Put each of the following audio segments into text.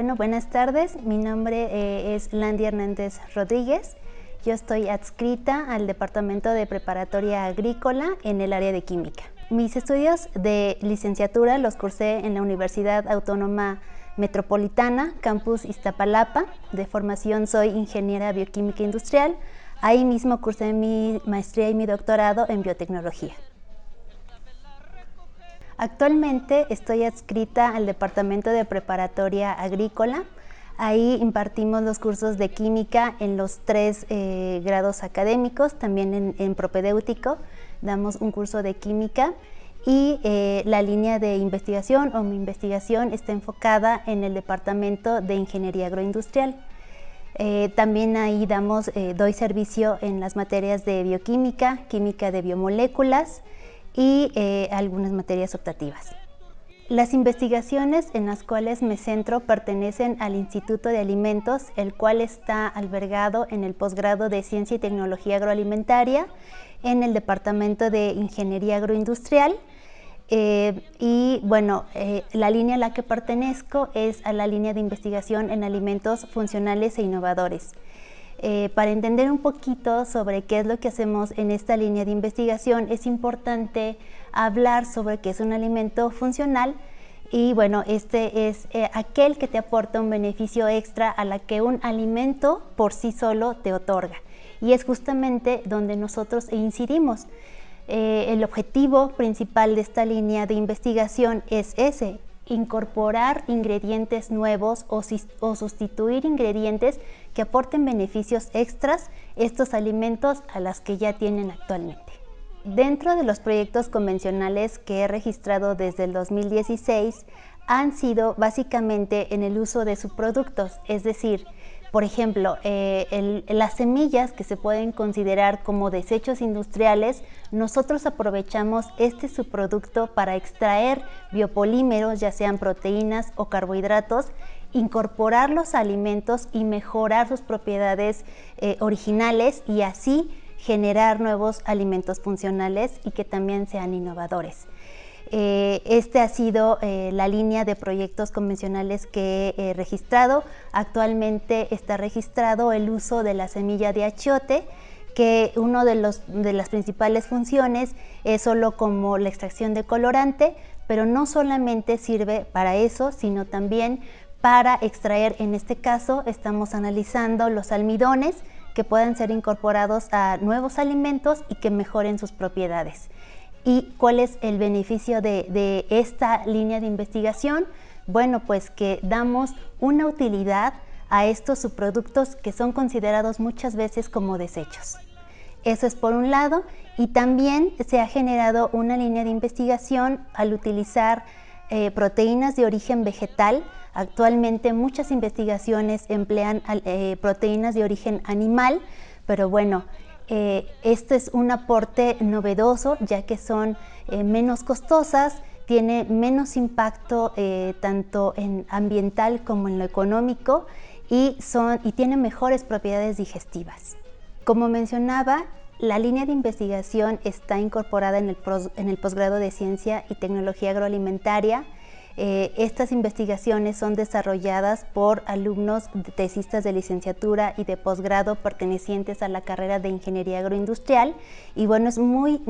Bueno, buenas tardes. Mi nombre es Landy Hernández Rodríguez. Yo estoy adscrita al Departamento de Preparatoria Agrícola en el área de Química. Mis estudios de licenciatura los cursé en la Universidad Autónoma Metropolitana, Campus Iztapalapa. De formación soy ingeniera bioquímica industrial. Ahí mismo cursé mi maestría y mi doctorado en biotecnología. Actualmente estoy adscrita al Departamento de Preparatoria Agrícola. Ahí impartimos los cursos de química en los 3 grados académicos, también en propedéutico damos un curso de química y la línea de investigación o mi investigación está enfocada en el Departamento de Ingeniería Agroindustrial. También ahí doy servicio en las materias de bioquímica, química de biomoléculas y algunas materias optativas. Las investigaciones en las cuales me centro pertenecen al Instituto de Alimentos, el cual está albergado en el posgrado de Ciencia y Tecnología Agroalimentaria en el Departamento de Ingeniería Agroindustrial. La línea a la que pertenezco es a la línea de investigación en alimentos funcionales e innovadores. Para entender un poquito sobre qué es lo que hacemos en esta línea de investigación, es importante hablar sobre qué es un alimento funcional y bueno, este es aquel que te aporta un beneficio extra a la que un alimento por sí solo te otorga. Y es justamente donde nosotros incidimos. El objetivo principal de esta línea de investigación es ese: incorporar ingredientes nuevos o sustituir ingredientes que aporten beneficios extras estos alimentos a las que ya tienen actualmente. Dentro de los proyectos convencionales que he registrado desde el 2016 han sido básicamente en el uso de subproductos, es decir, por ejemplo, las semillas que se pueden considerar como desechos industriales, nosotros aprovechamos este subproducto para extraer biopolímeros, ya sean proteínas o carbohidratos, incorporarlos a alimentos y mejorar sus propiedades originales y así generar nuevos alimentos funcionales y que también sean innovadores. Este ha sido la línea de proyectos convencionales que he registrado. Actualmente está registrado el uso de la semilla de achiote, que una de las principales funciones es solo como la extracción de colorante, pero no solamente sirve para eso, sino también para extraer, en este caso estamos analizando los almidones que puedan ser incorporados a nuevos alimentos y que mejoren sus propiedades. ¿Y cuál es el beneficio de esta línea de investigación? Bueno, pues que damos una utilidad a estos subproductos que son considerados muchas veces como desechos. Eso es por un lado, y también se ha generado una línea de investigación al utilizar proteínas de origen vegetal. Actualmente muchas investigaciones emplean proteínas de origen animal, pero bueno, este es un aporte novedoso ya que son menos costosas, tiene menos impacto tanto en ambiental como en lo económico y tienen mejores propiedades digestivas. Como mencionaba, la línea de investigación está incorporada en el posgrado de Ciencia y Tecnología Agroalimentaria. Estas investigaciones son desarrolladas por alumnos tesistas de licenciatura y de posgrado pertenecientes a la carrera de Ingeniería Agroindustrial y bueno, es muy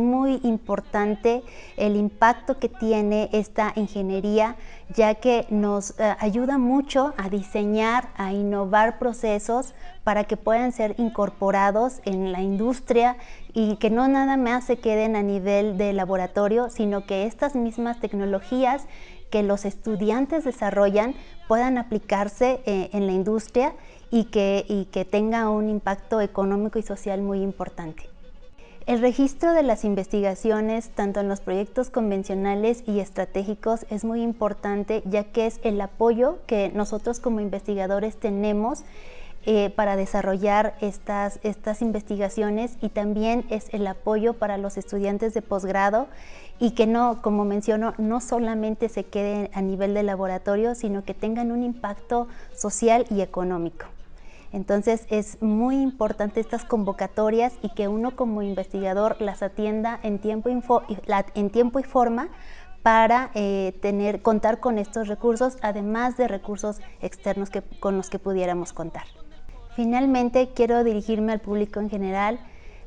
importante el impacto que tiene esta ingeniería, ya que nos ayuda mucho a diseñar, a innovar procesos para que puedan ser incorporados en la industria y que no nada más se queden a nivel de laboratorio, sino que estas mismas tecnologías que los estudiantes desarrollan puedan aplicarse en la industria y que tenga un impacto económico y social muy importante. El registro de las investigaciones, tanto en los proyectos convencionales y estratégicos, es muy importante, ya que es el apoyo que nosotros como investigadores tenemos para desarrollar estas investigaciones, y también es el apoyo para los estudiantes de posgrado y que no, como menciono, no solamente se queden a nivel de laboratorio, sino que tengan un impacto social y económico. Entonces es muy importante estas convocatorias y que uno como investigador las atienda en tiempo y forma para contar con estos recursos, además de recursos externos con los que pudiéramos contar. Finalmente, quiero dirigirme al público en general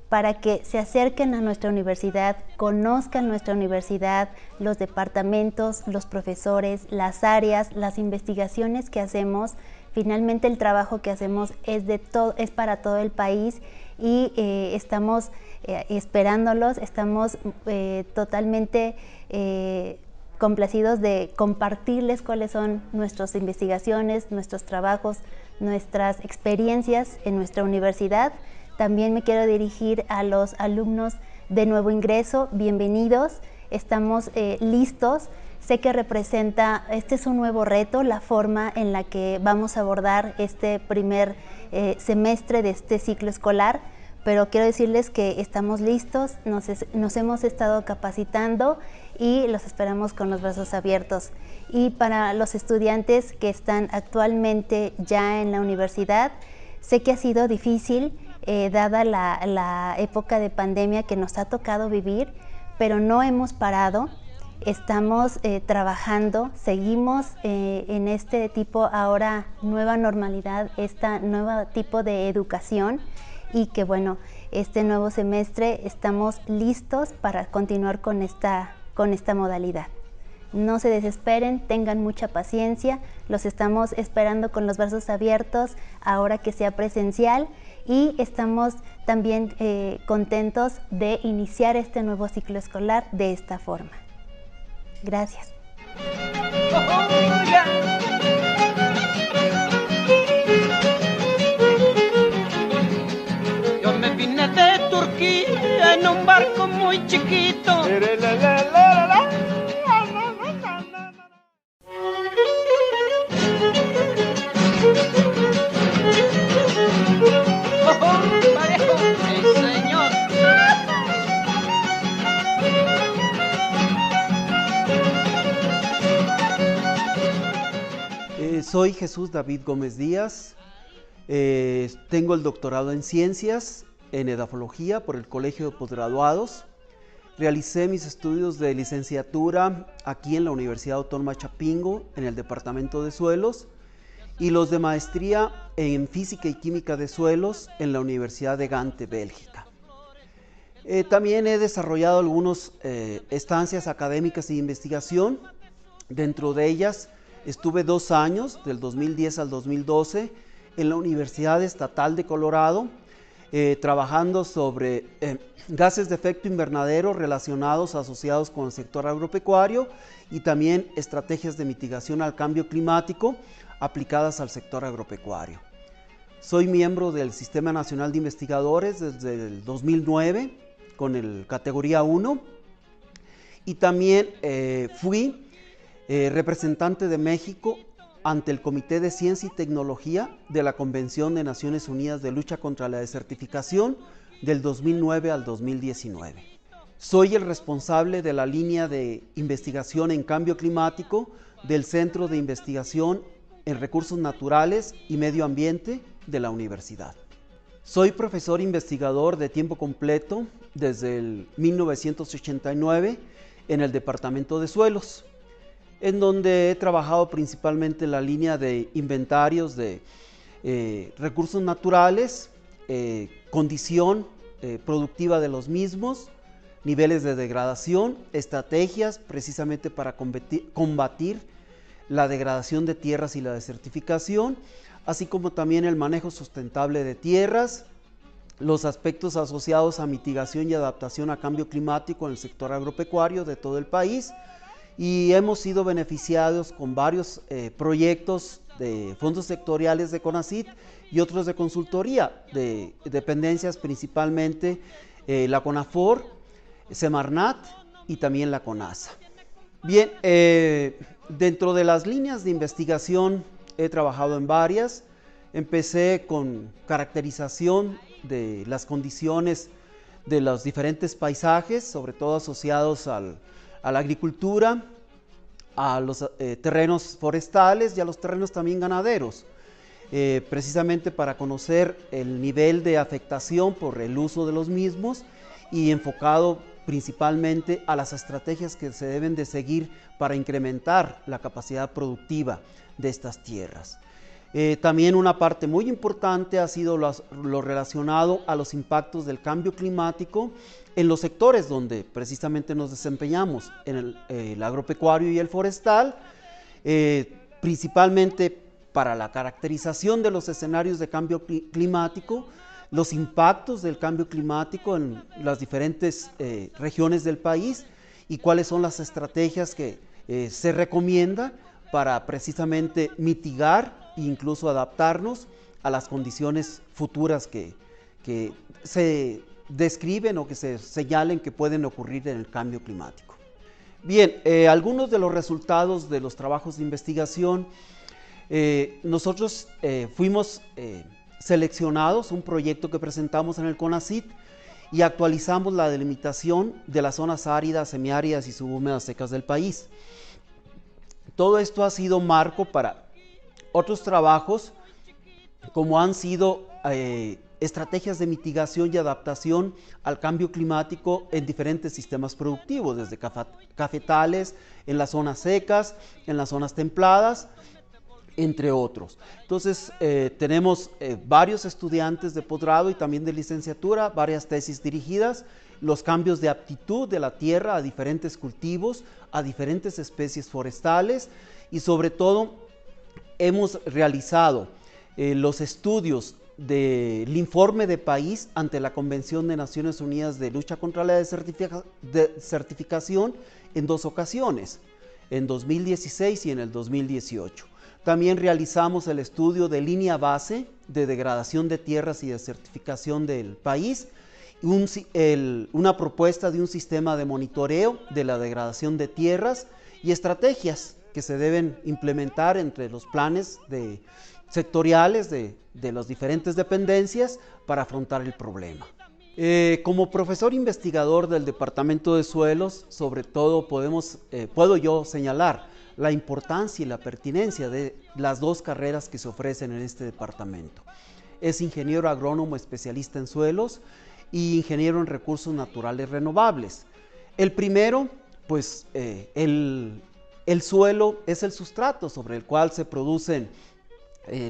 para que se acerquen a nuestra universidad, conozcan nuestra universidad, los departamentos, los profesores, las áreas, las investigaciones que hacemos. Finalmente, el trabajo que hacemos es para todo el país y estamos esperándolos, estamos totalmente complacidos de compartirles cuáles son nuestras investigaciones, nuestros trabajos, nuestras experiencias en nuestra universidad. También me quiero dirigir a los alumnos de nuevo ingreso, bienvenidos, estamos listos. Sé que este es un nuevo reto, la forma en la que vamos a abordar este primer semestre de este ciclo escolar, pero quiero decirles que estamos listos, nos hemos estado capacitando y los esperamos con los brazos abiertos. Y para los estudiantes que están actualmente ya en la universidad, sé que ha sido difícil, dada la época de pandemia que nos ha tocado vivir, pero no hemos parado, estamos trabajando, seguimos en este tipo ahora nueva normalidad, este nuevo tipo de educación y que bueno, este nuevo semestre estamos listos para continuar con esta modalidad. No se desesperen, tengan mucha paciencia, los estamos esperando con los brazos abiertos ahora que sea presencial y estamos también contentos de iniciar este nuevo ciclo escolar de esta forma. Gracias. Yo me vine de Turquía en un barco muy chiquito. Soy Jesús David Gómez Díaz, tengo el doctorado en Ciencias en Edafología por el Colegio de Posgraduados. Realicé mis estudios de licenciatura aquí en la Universidad Autónoma Chapingo, en el Departamento de Suelos, y los de maestría en Física y Química de Suelos en la Universidad de Gante, Bélgica. También he desarrollado algunas estancias académicas de investigación. Dentro de ellas estuve 2 años, del 2010 al 2012, en la Universidad Estatal de Colorado, trabajando sobre gases de efecto invernadero asociados con el sector agropecuario y también estrategias de mitigación al cambio climático aplicadas al sector agropecuario. Soy miembro del Sistema Nacional de Investigadores desde el 2009 con el categoría 1 y también fui representante de México ante el Comité de Ciencia y Tecnología de la Convención de Naciones Unidas de Lucha contra la Desertificación del 2009 al 2019. Soy el responsable de la línea de investigación en cambio climático del Centro de Investigación en Recursos Naturales y Medio Ambiente de la universidad. Soy profesor investigador de tiempo completo desde el 1989 en el Departamento de Suelos, en donde he trabajado principalmente en la línea de inventarios de recursos naturales, condición productiva de los mismos, niveles de degradación, estrategias precisamente para combatir la degradación de tierras y la desertificación, así como también el manejo sustentable de tierras, los aspectos asociados a mitigación y adaptación a cambio climático en el sector agropecuario de todo el país. Y hemos sido beneficiados con varios proyectos de fondos sectoriales de CONACYT y otros de consultoría, de dependencias principalmente la CONAFOR, Semarnat y también la CONASA. Bien, dentro de las líneas de investigación he trabajado en varias. Empecé con caracterización de las condiciones de los diferentes paisajes, sobre todo asociados a la agricultura, a los terrenos forestales y a los terrenos también ganaderos, precisamente para conocer el nivel de afectación por el uso de los mismos y enfocado principalmente a las estrategias que se deben de seguir para incrementar la capacidad productiva de estas tierras. También una parte muy importante ha sido lo relacionado a los impactos del cambio climático en los sectores donde precisamente nos desempeñamos, en el agropecuario y el forestal, principalmente para la caracterización de los escenarios de cambio climático, los impactos del cambio climático en las diferentes regiones del país y cuáles son las estrategias que se recomiendan para precisamente mitigar e incluso adaptarnos a las condiciones futuras que se describen o que se señalen que pueden ocurrir en el cambio climático. Bien, algunos de los resultados de los trabajos de investigación, nosotros fuimos seleccionados, un proyecto que presentamos en el CONACYT, y actualizamos la delimitación de las zonas áridas, semiáridas y subhúmedas secas del país. Todo esto ha sido marco para otros trabajos, como han sido estrategias de mitigación y adaptación al cambio climático en diferentes sistemas productivos, desde cafetales, en las zonas secas, en las zonas templadas, entre otros. Entonces, tenemos varios estudiantes de posgrado y también de licenciatura, varias tesis dirigidas, los cambios de aptitud de la tierra a diferentes cultivos, a diferentes especies forestales, y sobre todo hemos realizado los estudios del informe de país ante la Convención de Naciones Unidas de Lucha contra la Desertificación en 2 ocasiones, en 2016 y en el 2018. También realizamos el estudio de línea base de degradación de tierras y desertificación del país, una propuesta de un sistema de monitoreo de la degradación de tierras y estrategias que se deben implementar entre los planes sectoriales de las diferentes dependencias para afrontar el problema. Como profesor investigador del Departamento de Suelos, sobre todo puedo yo señalar la importancia y la pertinencia de las 2 carreras que se ofrecen en este departamento. Es ingeniero agrónomo especialista en suelos y ingeniero en recursos naturales renovables. El primero, pues el suelo es el sustrato sobre el cual se producen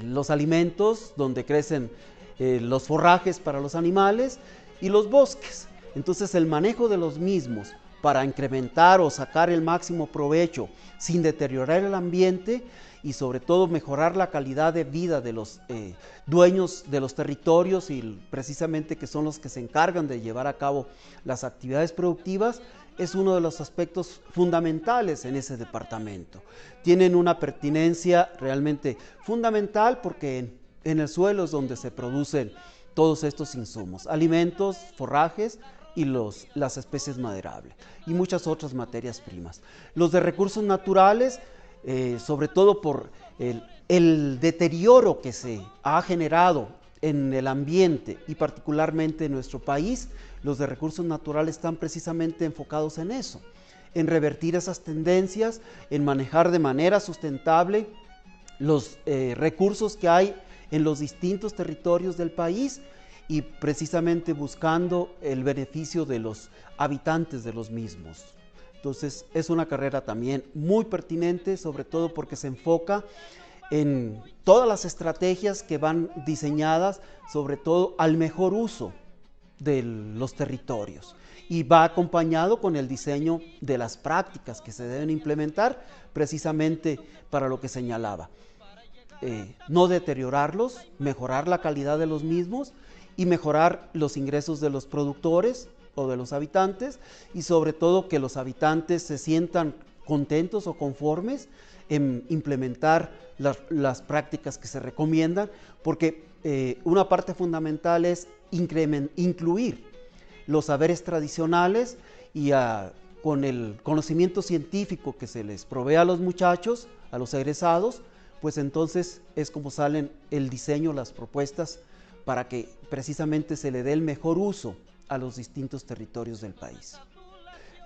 los alimentos, donde crecen los forrajes para los animales, y los bosques. Entonces, el manejo de los mismos para incrementar o sacar el máximo provecho sin deteriorar el ambiente y sobre todo mejorar la calidad de vida de los dueños de los territorios y precisamente que son los que se encargan de llevar a cabo las actividades productivas, es uno de los aspectos fundamentales en ese departamento. Tienen una pertinencia realmente fundamental porque en el suelo es donde se producen todos estos insumos, alimentos, forrajes y las especies maderables y muchas otras materias primas. Los de recursos naturales, sobre todo por el deterioro que se ha generado en el ambiente y particularmente en nuestro país, los de recursos naturales están precisamente enfocados en eso, en revertir esas tendencias, en manejar de manera sustentable los recursos que hay en los distintos territorios del país y precisamente buscando el beneficio de los habitantes de los mismos. Entonces es una carrera también muy pertinente, sobre todo porque se enfoca en todas las estrategias que van diseñadas sobre todo al mejor uso de los territorios y va acompañado con el diseño de las prácticas que se deben implementar precisamente para lo que señalaba. No deteriorarlos, mejorar la calidad de los mismos y mejorar los ingresos de los productores o de los habitantes y sobre todo que los habitantes se sientan contentos o conformes en implementar las prácticas que se recomiendan, porque una parte fundamental es incluir los saberes tradicionales y con el conocimiento científico que se les provee a los muchachos, a los egresados, pues entonces es como salen el diseño, las propuestas para que precisamente se le dé el mejor uso a los distintos territorios del país.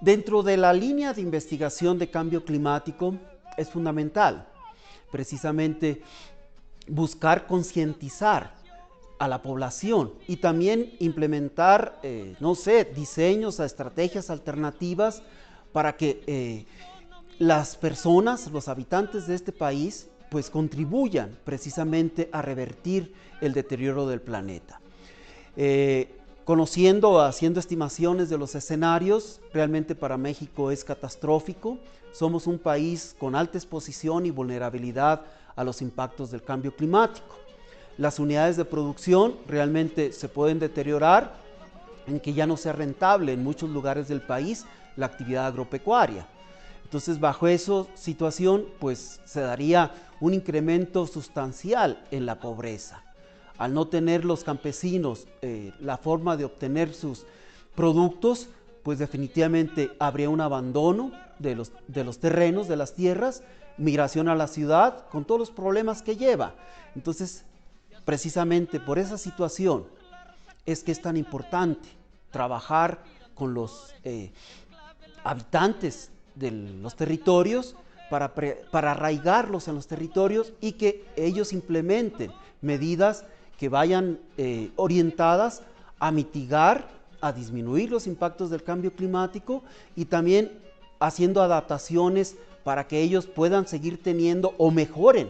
Dentro de la línea de investigación de cambio climático es fundamental precisamente buscar concientizar a la población y también implementar, no sé, diseños, estrategias alternativas para que las personas, los habitantes de este país, pues contribuyan precisamente a revertir el deterioro del planeta. Conociendo, haciendo estimaciones de los escenarios, realmente para México es catastrófico. Somos un país con alta exposición y vulnerabilidad a los impactos del cambio climático. Las unidades de producción realmente se pueden deteriorar en que ya no sea rentable en muchos lugares del país la actividad agropecuaria. Entonces, bajo esa situación, pues se daría un incremento sustancial en la pobreza. Al no tener los campesinos la forma de obtener sus productos, pues definitivamente habría un abandono de los terrenos, de las tierras, migración a la ciudad, con todos los problemas que lleva. Entonces, precisamente por esa situación es que es tan importante trabajar con los habitantes de los territorios para arraigarlos en los territorios y que ellos implementen medidas que vayan orientadas a mitigar, a disminuir los impactos del cambio climático y también haciendo adaptaciones para que ellos puedan seguir teniendo o mejoren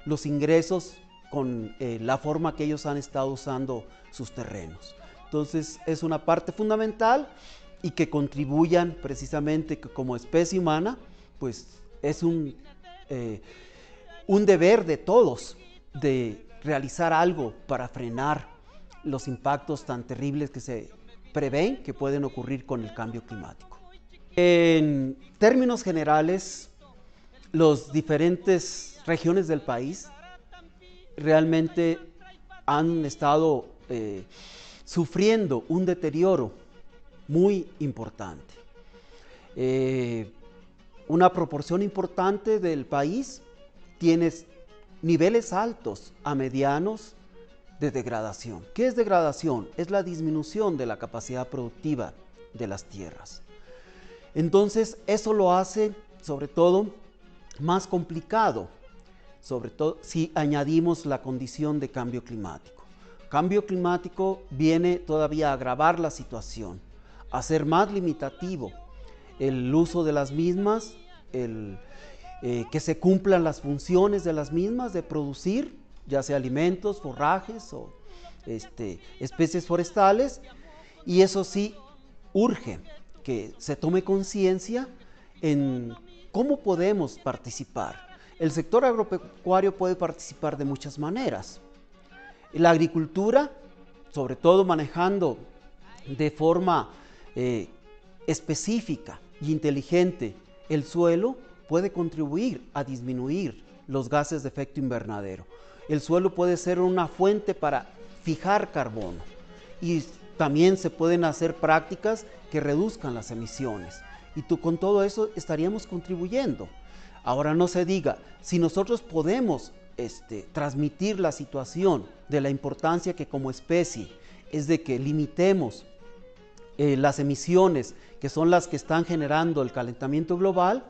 los ingresos con la forma que ellos han estado usando sus terrenos. Entonces es una parte fundamental y que contribuyan precisamente que como especie humana, pues es un deber de todos de realizar algo para frenar los impactos tan terribles que se prevén que pueden ocurrir con el cambio climático. En términos generales, las diferentes regiones del país realmente han estado sufriendo un deterioro muy importante. Una proporción importante del país tiene niveles altos a medianos de degradación. ¿Qué es degradación? Es la disminución de la capacidad productiva de las tierras. Entonces, eso lo hace, sobre todo, más complicado, sobre todo si añadimos la condición de cambio climático. Cambio climático viene todavía a agravar la situación, a hacer más limitativo el uso de las mismas, que se cumplan las funciones de las mismas de producir, ya sea alimentos, forrajes o especies forestales, y eso sí urge que se tome conciencia en cómo podemos participar. El sector agropecuario puede participar de muchas maneras. La agricultura, sobre todo manejando de forma específica y inteligente el suelo, puede contribuir a disminuir los gases de efecto invernadero. El suelo puede ser una fuente para fijar carbono y también se pueden hacer prácticas que reduzcan las emisiones. Y con todo eso estaríamos contribuyendo. Ahora no se diga, si nosotros podemos transmitir la situación de la importancia que como especie es de que limitemos las emisiones que son las que están generando el calentamiento global,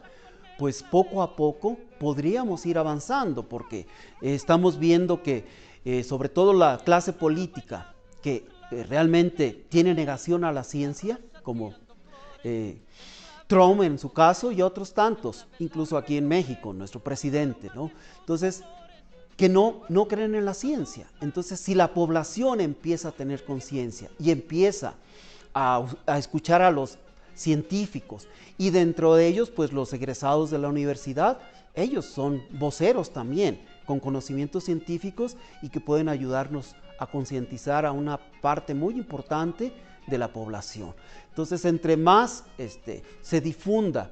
pues poco a poco podríamos ir avanzando, porque estamos viendo que sobre todo la clase política que realmente tiene negación a la ciencia, como Trump en su caso y otros tantos, incluso aquí en México, nuestro presidente, ¿no? Entonces, que no creen en la ciencia. Entonces, si la población empieza a tener conciencia y empieza a escuchar a los científicos y dentro de ellos, pues los egresados de la universidad, ellos son voceros también, con conocimientos científicos y que pueden ayudarnos a concientizar a una parte muy importante de la población. Entonces, entre más se difunda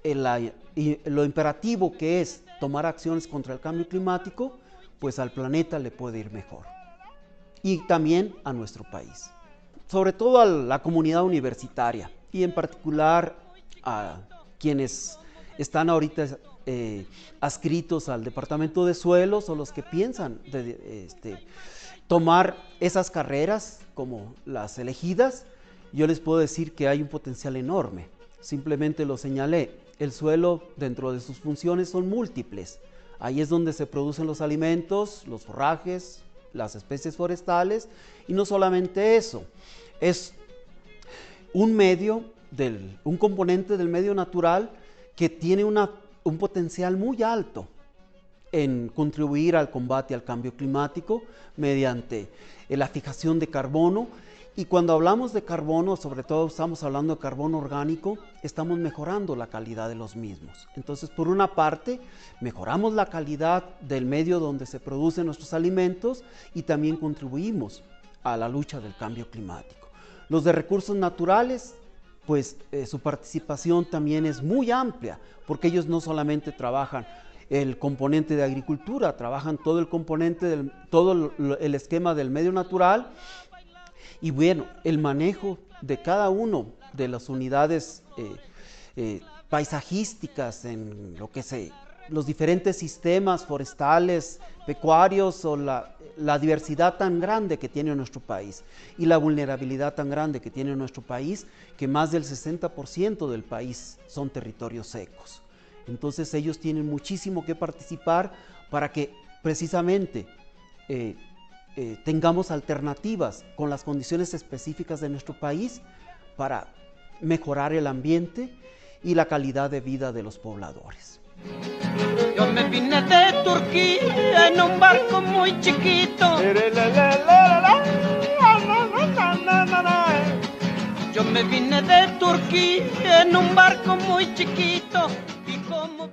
lo imperativo que es tomar acciones contra el cambio climático, pues al planeta le puede ir mejor. Y también a nuestro país. Sobre todo a la comunidad universitaria y en particular a quienes están ahorita adscritos al Departamento de Suelos o los que piensan tomar esas carreras como las elegidas. Yo les puedo decir que hay un potencial enorme, simplemente lo señalé. El suelo dentro de sus funciones son múltiples, ahí es donde se producen los alimentos, los forrajes, las especies forestales, y no solamente eso, es un componente del medio natural que tiene un potencial muy alto en contribuir al combate al cambio climático mediante la fijación de carbono. Y cuando hablamos de carbono, sobre todo estamos hablando de carbono orgánico, estamos mejorando la calidad de los mismos. Entonces, por una parte, mejoramos la calidad del medio donde se producen nuestros alimentos y también contribuimos a la lucha del cambio climático. Los de recursos naturales, pues su participación también es muy amplia, porque ellos no solamente trabajan el componente de agricultura, trabajan todo el componente, todo el esquema del medio natural. Y bueno, el manejo de cada uno de las unidades paisajísticas en los diferentes sistemas forestales, pecuarios, o la diversidad tan grande que tiene nuestro país y la vulnerabilidad tan grande que tiene nuestro país, que más del 60% del país son territorios secos. Entonces ellos tienen muchísimo que participar para que precisamente tengamos alternativas con las condiciones específicas de nuestro país para mejorar el ambiente y la calidad de vida de los pobladores. Yo me vine de Turquía en un barco muy chiquito. Yo me vine de Turquía en un barco muy chiquito. Y como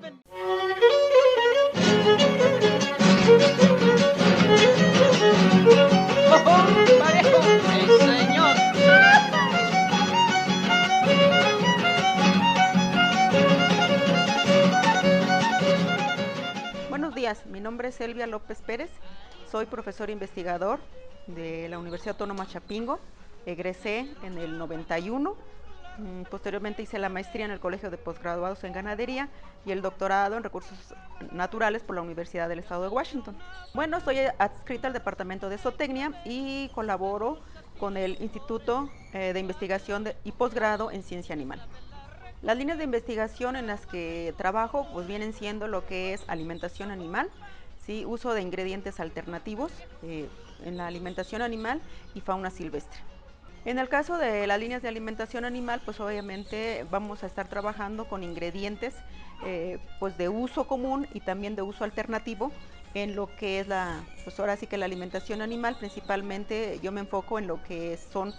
parejo, sí, señor. Buenos días, mi nombre es Elvia López Pérez, soy profesor investigador de la Universidad Autónoma Chapingo, egresé en el 91, posteriormente hice la maestría en el Colegio de Postgraduados en Ganadería y el doctorado en Recursos Naturales por la Universidad del Estado de Washington. Bueno, soy adscrita al Departamento de Zootecnia y colaboro con el Instituto de Investigación y Posgrado en Ciencia Animal. Las líneas de investigación en las que trabajo pues vienen siendo lo que es alimentación animal, ¿sí? Uso de ingredientes alternativos en la alimentación animal y fauna silvestre. En el caso de las líneas de alimentación animal, pues obviamente vamos a estar trabajando con ingredientes pues de uso común y también de uso alternativo en lo que es pues ahora sí que la alimentación animal. Principalmente yo me enfoco en lo que son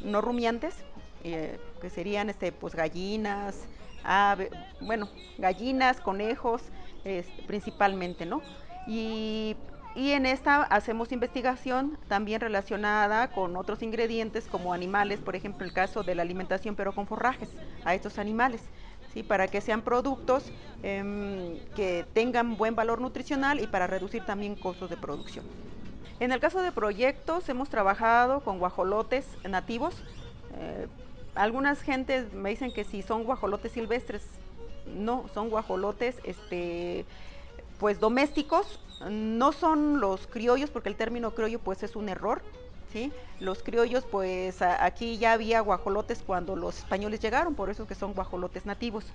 no rumiantes, que serían pues gallinas, gallinas, conejos, principalmente, ¿no? Y en esta hacemos investigación también relacionada con otros ingredientes como animales, por ejemplo el caso de la alimentación pero con forrajes a estos animales, ¿sí? Para que sean productos que tengan buen valor nutricional y para reducir también costos de producción. En el caso de proyectos hemos trabajado con guajolotes nativos. Algunas gentes me dicen que si son guajolotes silvestres, no, son guajolotes pues domésticos, no son los criollos, porque el término criollo pues es un error, ¿sí? Los criollos pues aquí ya había guajolotes cuando los españoles llegaron, por eso que son guajolotes nativos.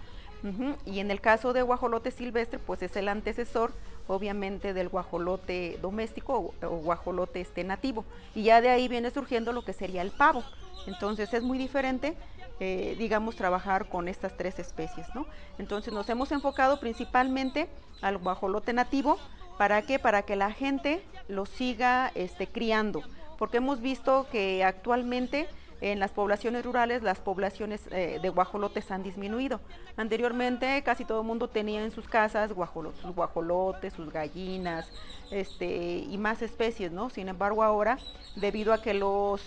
Y en el caso de guajolote silvestre pues es el antecesor obviamente del guajolote doméstico o guajolote nativo, y ya de ahí viene surgiendo lo que sería el pavo. Entonces es muy diferente, digamos, trabajar con estas tres especies, ¿no? Entonces nos hemos enfocado principalmente al guajolote nativo. ¿Para qué? Para que la gente lo siga criando, porque hemos visto que actualmente en las poblaciones rurales las poblaciones de guajolotes han disminuido. Anteriormente casi todo el mundo tenía en sus casas sus guajolotes, sus gallinas, y más especies, ¿no? Sin embargo ahora, debido a que los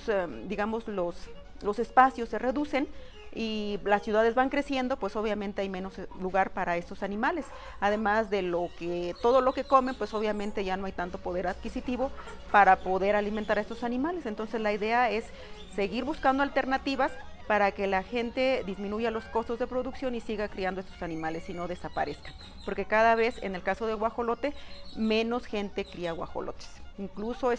espacios se reducen y las ciudades van creciendo, pues obviamente hay menos lugar para estos animales. Además de todo lo que comen, pues obviamente ya no hay tanto poder adquisitivo para poder alimentar a estos animales. Entonces la idea es seguir buscando alternativas para que la gente disminuya los costos de producción y siga criando estos animales y no desaparezcan. Porque cada vez, en el caso de guajolote, menos gente cría guajolotes. Incluso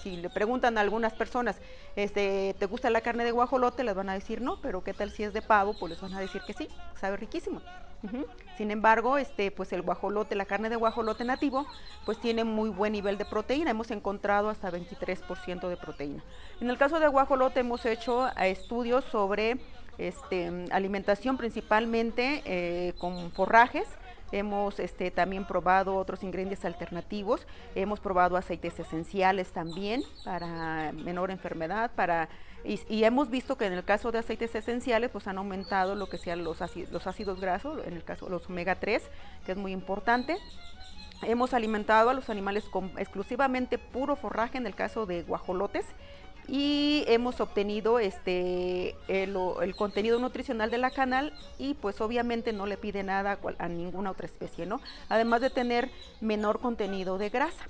si le preguntan a algunas personas, ¿te gusta la carne de guajolote? Les van a decir no, pero ¿qué tal si es de pavo? Pues les van a decir que sí, sabe riquísimo. Sin embargo, pues el guajolote, la carne de guajolote nativo, pues tiene muy buen nivel de proteína. Hemos encontrado hasta 23% de proteína. En el caso del guajolote hemos hecho estudios sobre alimentación principalmente con forrajes. Hemos también probado otros ingredientes alternativos, hemos probado aceites esenciales también para menor enfermedad, y hemos visto que en el caso de aceites esenciales pues han aumentado lo que sean los ácidos grasos, en el caso los omega 3, que es muy importante. Hemos alimentado a los animales con exclusivamente puro forraje en el caso de guajolotes, y hemos obtenido el contenido nutricional de la canal, y pues obviamente no le pide nada a ninguna otra especie, ¿no? Además de tener menor contenido de grasa.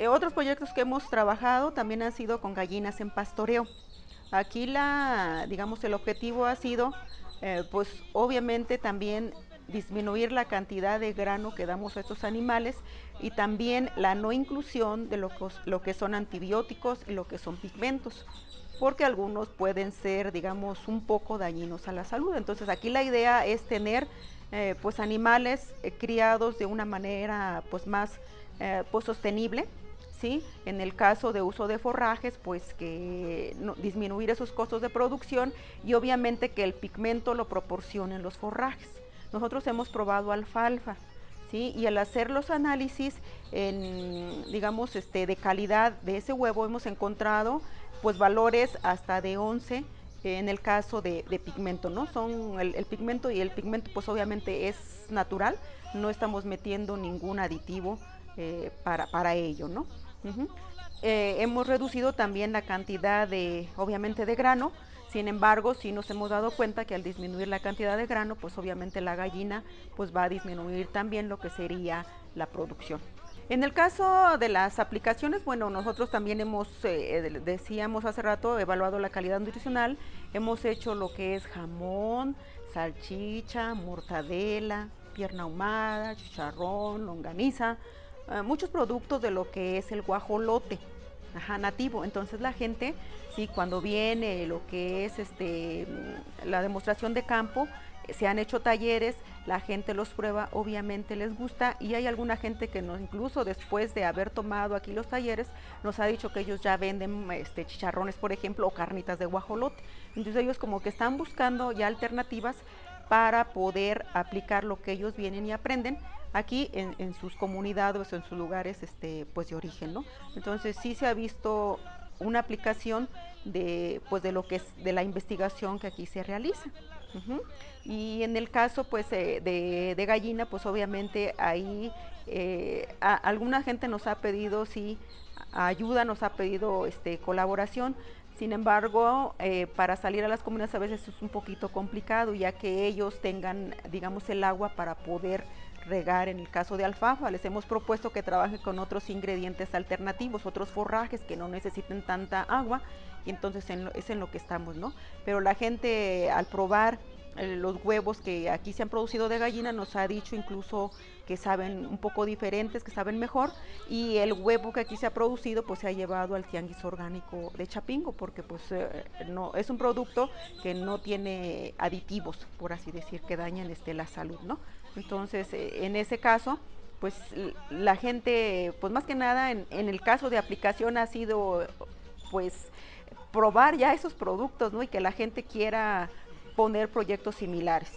Otros proyectos que hemos trabajado también han sido con gallinas en pastoreo. Aquí digamos, el objetivo ha sido pues obviamente también disminuir la cantidad de grano que damos a estos animales, y también la no inclusión de lo que son antibióticos y lo que son pigmentos, porque algunos pueden ser, digamos, un poco dañinos a la salud. Entonces aquí la idea es tener pues animales criados de una manera pues más pues sostenible, ¿sí? En el caso de uso de forrajes, pues que disminuir esos costos de producción, y obviamente que el pigmento lo proporcionen los forrajes. Nosotros hemos probado alfalfa, ¿sí? Y al hacer los análisis digamos, de calidad de ese huevo, hemos encontrado pues valores hasta de 11 en el caso de pigmento, ¿no? Son el pigmento, y el pigmento pues obviamente es natural, no estamos metiendo ningún aditivo para ello, ¿no? Hemos reducido también la cantidad obviamente de grano. Sin embargo, sí nos hemos dado cuenta que al disminuir la cantidad de grano, pues obviamente la gallina pues va a disminuir también lo que sería la producción. En el caso de las aplicaciones, bueno, nosotros también decíamos hace rato, evaluado la calidad nutricional. Hemos hecho lo que es jamón, salchicha, mortadela, pierna ahumada, chicharrón, longaniza, muchos productos de lo que es el guajolote. Nativo. Entonces la gente, sí, cuando viene lo que es la demostración de campo, se han hecho talleres, la gente los prueba, obviamente les gusta, y hay alguna gente que incluso después de haber tomado aquí los talleres, nos ha dicho que ellos ya venden chicharrones, por ejemplo, o carnitas de guajolote. Entonces ellos como que están buscando ya alternativas para poder aplicar lo que ellos vienen y aprenden aquí en sus comunidades o en sus lugares pues de origen, ¿no? Entonces sí se ha visto una aplicación pues de lo que es de la investigación que aquí se realiza. Y en el caso pues de gallina, pues obviamente ahí alguna gente nos ha pedido sí ayuda, nos ha pedido colaboración. Sin embargo, para salir a las comunidades a veces es un poquito complicado, ya que ellos tengan, digamos, el agua para poder regar. En el caso de alfalfa, les hemos propuesto que trabajen con otros ingredientes alternativos, otros forrajes que no necesiten tanta agua, y entonces es en lo que estamos, ¿no? Pero la gente al probar los huevos que aquí se han producido de gallina nos ha dicho incluso que saben un poco diferentes, que saben mejor, y el huevo que aquí se ha producido pues se ha llevado al tianguis orgánico de Chapingo, porque pues no, es un producto que no tiene aditivos, por así decir, que dañan la salud, ¿no? Entonces en ese caso pues la gente, pues más que nada en el caso de aplicación ha sido pues probar ya esos productos, ¿no? Y que la gente quiera poner proyectos similares.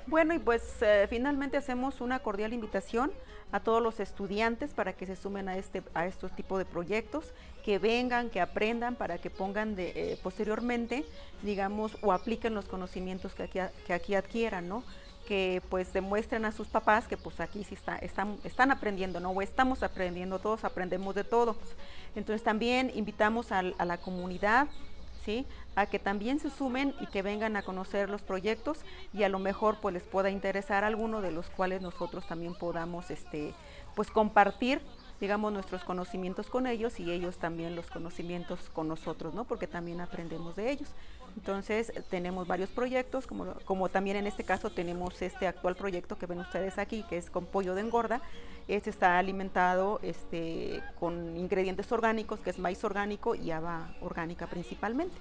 Bueno, y pues finalmente hacemos una cordial invitación a todos los estudiantes para que se sumen a estos tipos de proyectos, que vengan, que aprendan, para que pongan posteriormente, digamos, o apliquen los conocimientos que aquí adquieran, ¿no? Que pues demuestren a sus papás que pues aquí sí están aprendiendo, ¿no? O estamos aprendiendo, todos aprendemos de todo. Entonces también invitamos a la comunidad, ¿sí? A que también se sumen y que vengan a conocer los proyectos, y a lo mejor pues les pueda interesar alguno de los cuales nosotros también podamos pues compartir, digamos, nuestros conocimientos con ellos, y ellos también los conocimientos con nosotros, ¿no? Porque también aprendemos de ellos. Entonces tenemos varios proyectos, como también en este caso tenemos este actual proyecto que ven ustedes aquí, que es con pollo de engorda. Este está alimentado con ingredientes orgánicos, que es maíz orgánico y haba orgánica principalmente.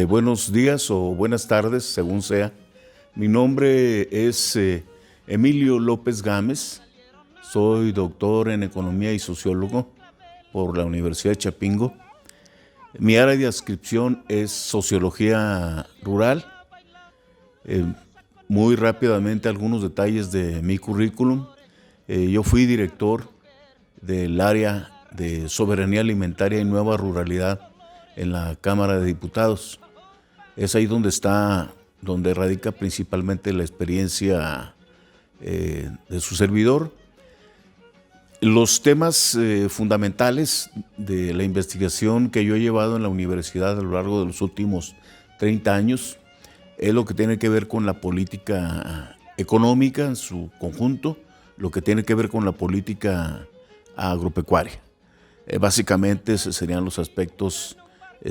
Buenos días o buenas tardes, según sea. Mi nombre es Emilio López Gámez. Soy doctor en Economía y sociólogo por la Universidad de Chapingo. Mi área de adscripción es Sociología Rural. Muy rápidamente algunos detalles de mi currículum. Yo fui director del área de Soberanía Alimentaria y Nueva Ruralidad en la Cámara de Diputados. Es ahí donde radica principalmente la experiencia de su servidor. Los temas fundamentales de la investigación que yo he llevado en la universidad a lo largo de los últimos 30 años es lo que tiene que ver con la política económica en su conjunto, lo que tiene que ver con la política agropecuaria. Básicamente esos serían los aspectos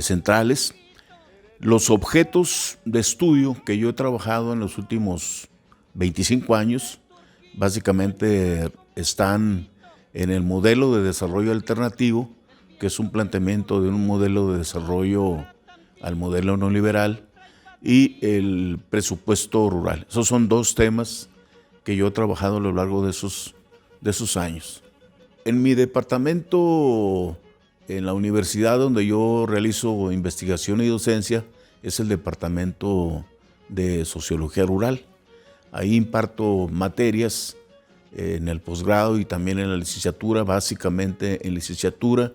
centrales. Los objetos de estudio que yo he trabajado en los últimos 25 años básicamente están en el modelo de desarrollo alternativo, que es un planteamiento de un modelo de desarrollo al modelo neoliberal, y el presupuesto rural. Esos son dos temas que yo he trabajado a lo largo de esos años. En mi departamento, en la universidad donde yo realizo investigación y docencia, es el departamento de Sociología Rural. Ahí imparto materias en el posgrado y también en la licenciatura. Básicamente en licenciatura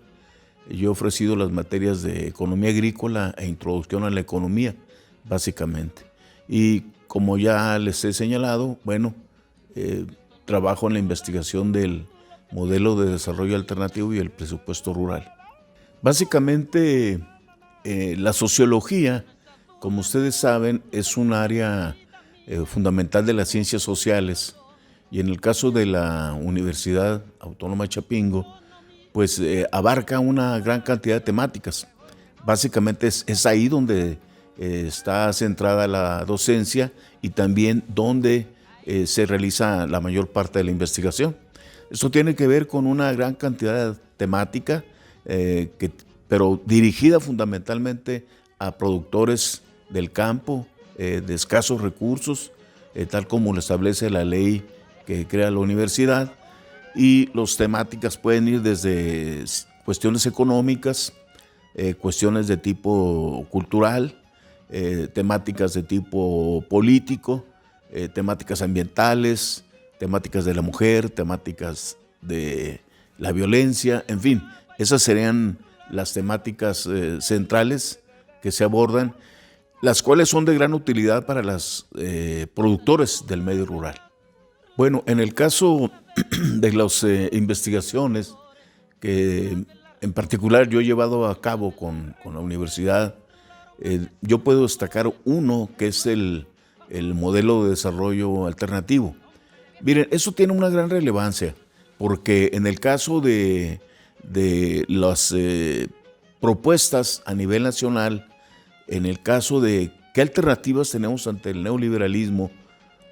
yo he ofrecido las materias de Economía Agrícola e Introducción a la Economía, básicamente. Y como ya les he señalado, trabajo en la investigación del modelo de desarrollo alternativo y el presupuesto rural. Básicamente, la sociología, como ustedes saben, es un área fundamental de las ciencias sociales, y en el caso de la Universidad Autónoma de Chapingo, pues abarca una gran cantidad de temáticas. Básicamente es ahí donde está centrada la docencia y también donde se realiza la mayor parte de la investigación. Esto tiene que ver con una gran cantidad de temática, pero dirigida fundamentalmente a productores del campo, de escasos recursos, tal como lo establece la ley que crea la universidad, y las temáticas pueden ir desde cuestiones económicas, cuestiones de tipo cultural, temáticas de tipo político, temáticas ambientales, temáticas de la mujer, temáticas de la violencia, en fin, esas serían las temáticas centrales que se abordan, las cuales son de gran utilidad para los productores del medio rural. Bueno, en el caso de las investigaciones que en particular yo he llevado a cabo con la universidad, yo puedo destacar uno que es el modelo de desarrollo alternativo. Miren, eso tiene una gran relevancia porque en el caso de las propuestas a nivel nacional, en el caso de qué alternativas tenemos ante el neoliberalismo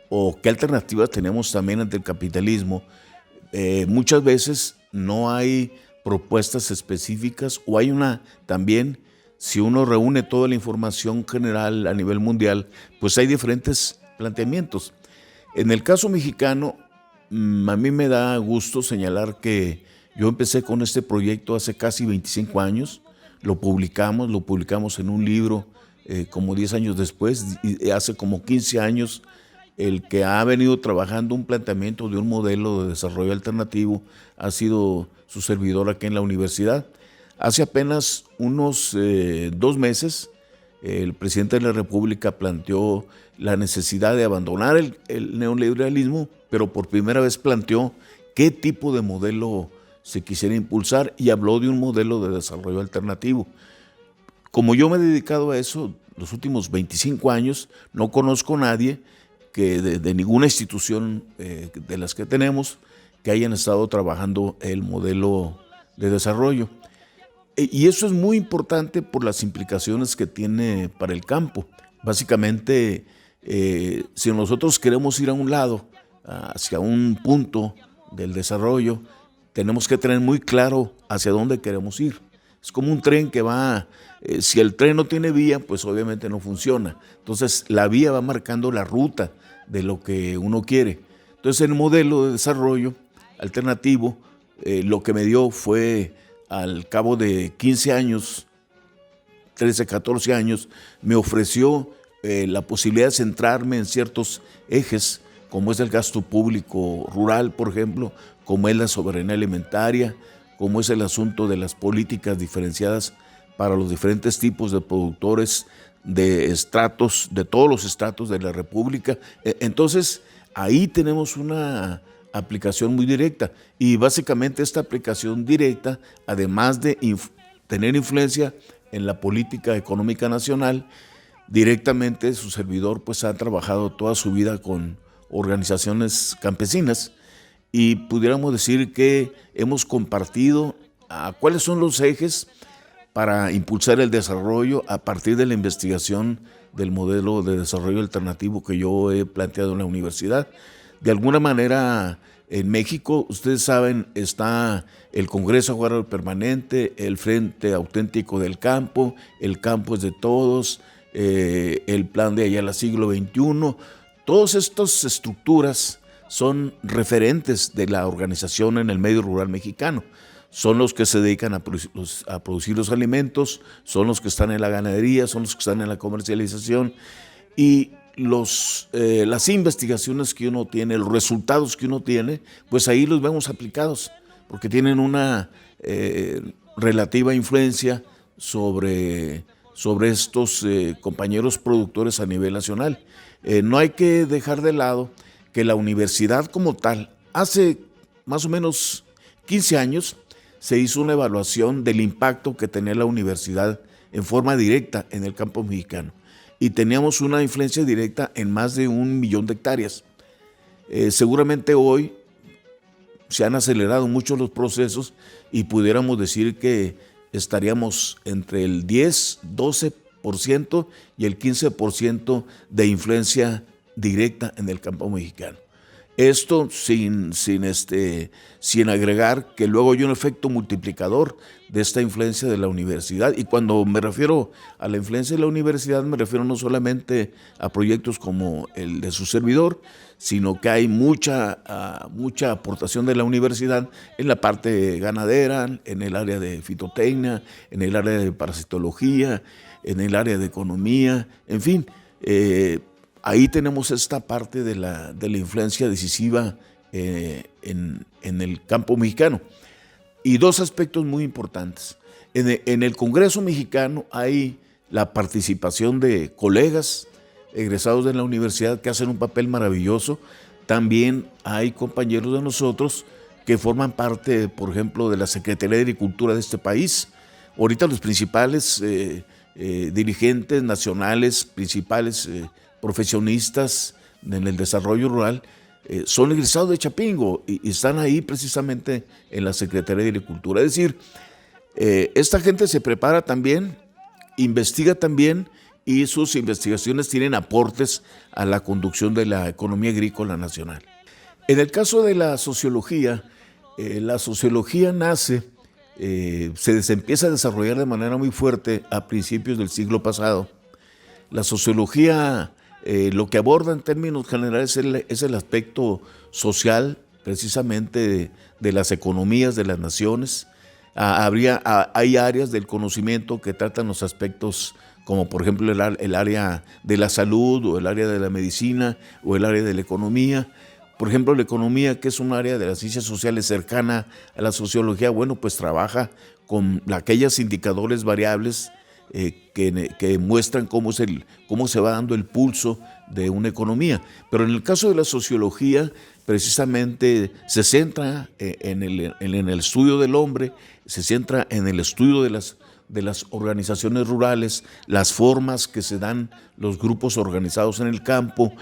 o qué alternativas tenemos también ante el capitalismo, muchas veces no hay propuestas específicas o hay una también, si uno reúne toda la información general a nivel mundial, pues hay diferentes planteamientos. En el caso mexicano, a mí me da gusto señalar que yo empecé con este proyecto hace casi 25 años, lo publicamos en un libro como 10 años después, y hace como 15 años el que ha venido trabajando un planteamiento de un modelo de desarrollo alternativo ha sido su servidor aquí en la universidad. Hace apenas unos 2 meses, el presidente de la República planteó la necesidad de abandonar el neoliberalismo, pero por primera vez planteó qué tipo de modelo se quisiera impulsar y habló de un modelo de desarrollo alternativo. Como yo me he dedicado a eso los últimos 25 años, no conozco a nadie que de ninguna institución de las que tenemos que hayan estado trabajando el modelo de desarrollo. Y eso es muy importante por las implicaciones que tiene para el campo. Básicamente, si nosotros queremos ir a un lado, hacia un punto del desarrollo, tenemos que tener muy claro hacia dónde queremos ir. Es como un tren que va, si el tren no tiene vía, pues obviamente no funciona. Entonces la vía va marcando la ruta de lo que uno quiere. Entonces el modelo de desarrollo alternativo lo que me dio fue, al cabo de 15 años, 13, 14 años, me ofreció la posibilidad de centrarme en ciertos ejes, como es el gasto público rural, por ejemplo, como es la soberanía alimentaria, como es el asunto de las políticas diferenciadas para los diferentes tipos de productores de estratos, de todos los estratos de la República. Entonces, ahí tenemos una aplicación muy directa, y básicamente esta aplicación directa, además de tener influencia en la política económica nacional, directamente su servidor pues ha trabajado toda su vida con organizaciones campesinas, y pudiéramos decir que hemos compartido cuáles son los ejes para impulsar el desarrollo a partir de la investigación del modelo de desarrollo alternativo que yo he planteado en la universidad. De alguna manera, en México, ustedes saben, está el Congreso Agrario Permanente, el Frente Auténtico del Campo, el Campo es de Todos, el Plan de Ayala Siglo XXI. Todas estas estructuras son referentes de la organización en el medio rural mexicano. Son los que se dedican a producir los alimentos, son los que están en la ganadería, son los que están en la comercialización, y las investigaciones que uno tiene, los resultados que uno tiene, pues ahí los vemos aplicados, porque tienen una relativa influencia sobre estos compañeros productores a nivel nacional. No hay que dejar de lado que la universidad como tal, hace más o menos 15 años, se hizo una evaluación del impacto que tenía la universidad en forma directa en el campo mexicano, y teníamos una influencia directa en más de 1 millón de hectáreas. Seguramente hoy se han acelerado mucho los procesos y pudiéramos decir que estaríamos entre el 10, 12% y el 15% de influencia directa en el campo mexicano. Esto sin agregar que luego hay un efecto multiplicador de esta influencia de la universidad. Y cuando me refiero a la influencia de la universidad, me refiero no solamente a proyectos como el de su servidor, sino que hay mucha aportación de la universidad en la parte ganadera, en el área de fitotecnia, en el área de parasitología, en el área de economía, en fin. Ahí tenemos esta parte de la influencia decisiva en el campo mexicano. Y dos aspectos muy importantes. En el Congreso mexicano hay la participación de colegas egresados de la universidad que hacen un papel maravilloso. También hay compañeros de nosotros que forman parte, por ejemplo, de la Secretaría de Agricultura de este país. Ahorita los principales dirigentes nacionales, principales profesionistas en el desarrollo rural son egresados de Chapingo y están ahí precisamente en la Secretaría de Agricultura. Es decir, esta gente se prepara también, investiga también, y sus investigaciones tienen aportes a la conducción de la economía agrícola nacional. En el caso de la sociología nace, se empieza a desarrollar de manera muy fuerte a principios del siglo pasado. La sociología lo que aborda en términos generales es el aspecto social, precisamente de las economías de las naciones. Hay áreas del conocimiento que tratan los aspectos como por ejemplo el área de la salud, o el área de la medicina, o el área de la economía. Por ejemplo, la economía, que es un área de las ciencias sociales cercana a la sociología, bueno, pues trabaja con aquellos indicadores variables que muestran cómo se va dando el pulso de una economía. Pero en el caso de la sociología, precisamente se centra en el estudio del hombre, se centra en el estudio de las organizaciones rurales, las formas que se dan los grupos organizados en el campo,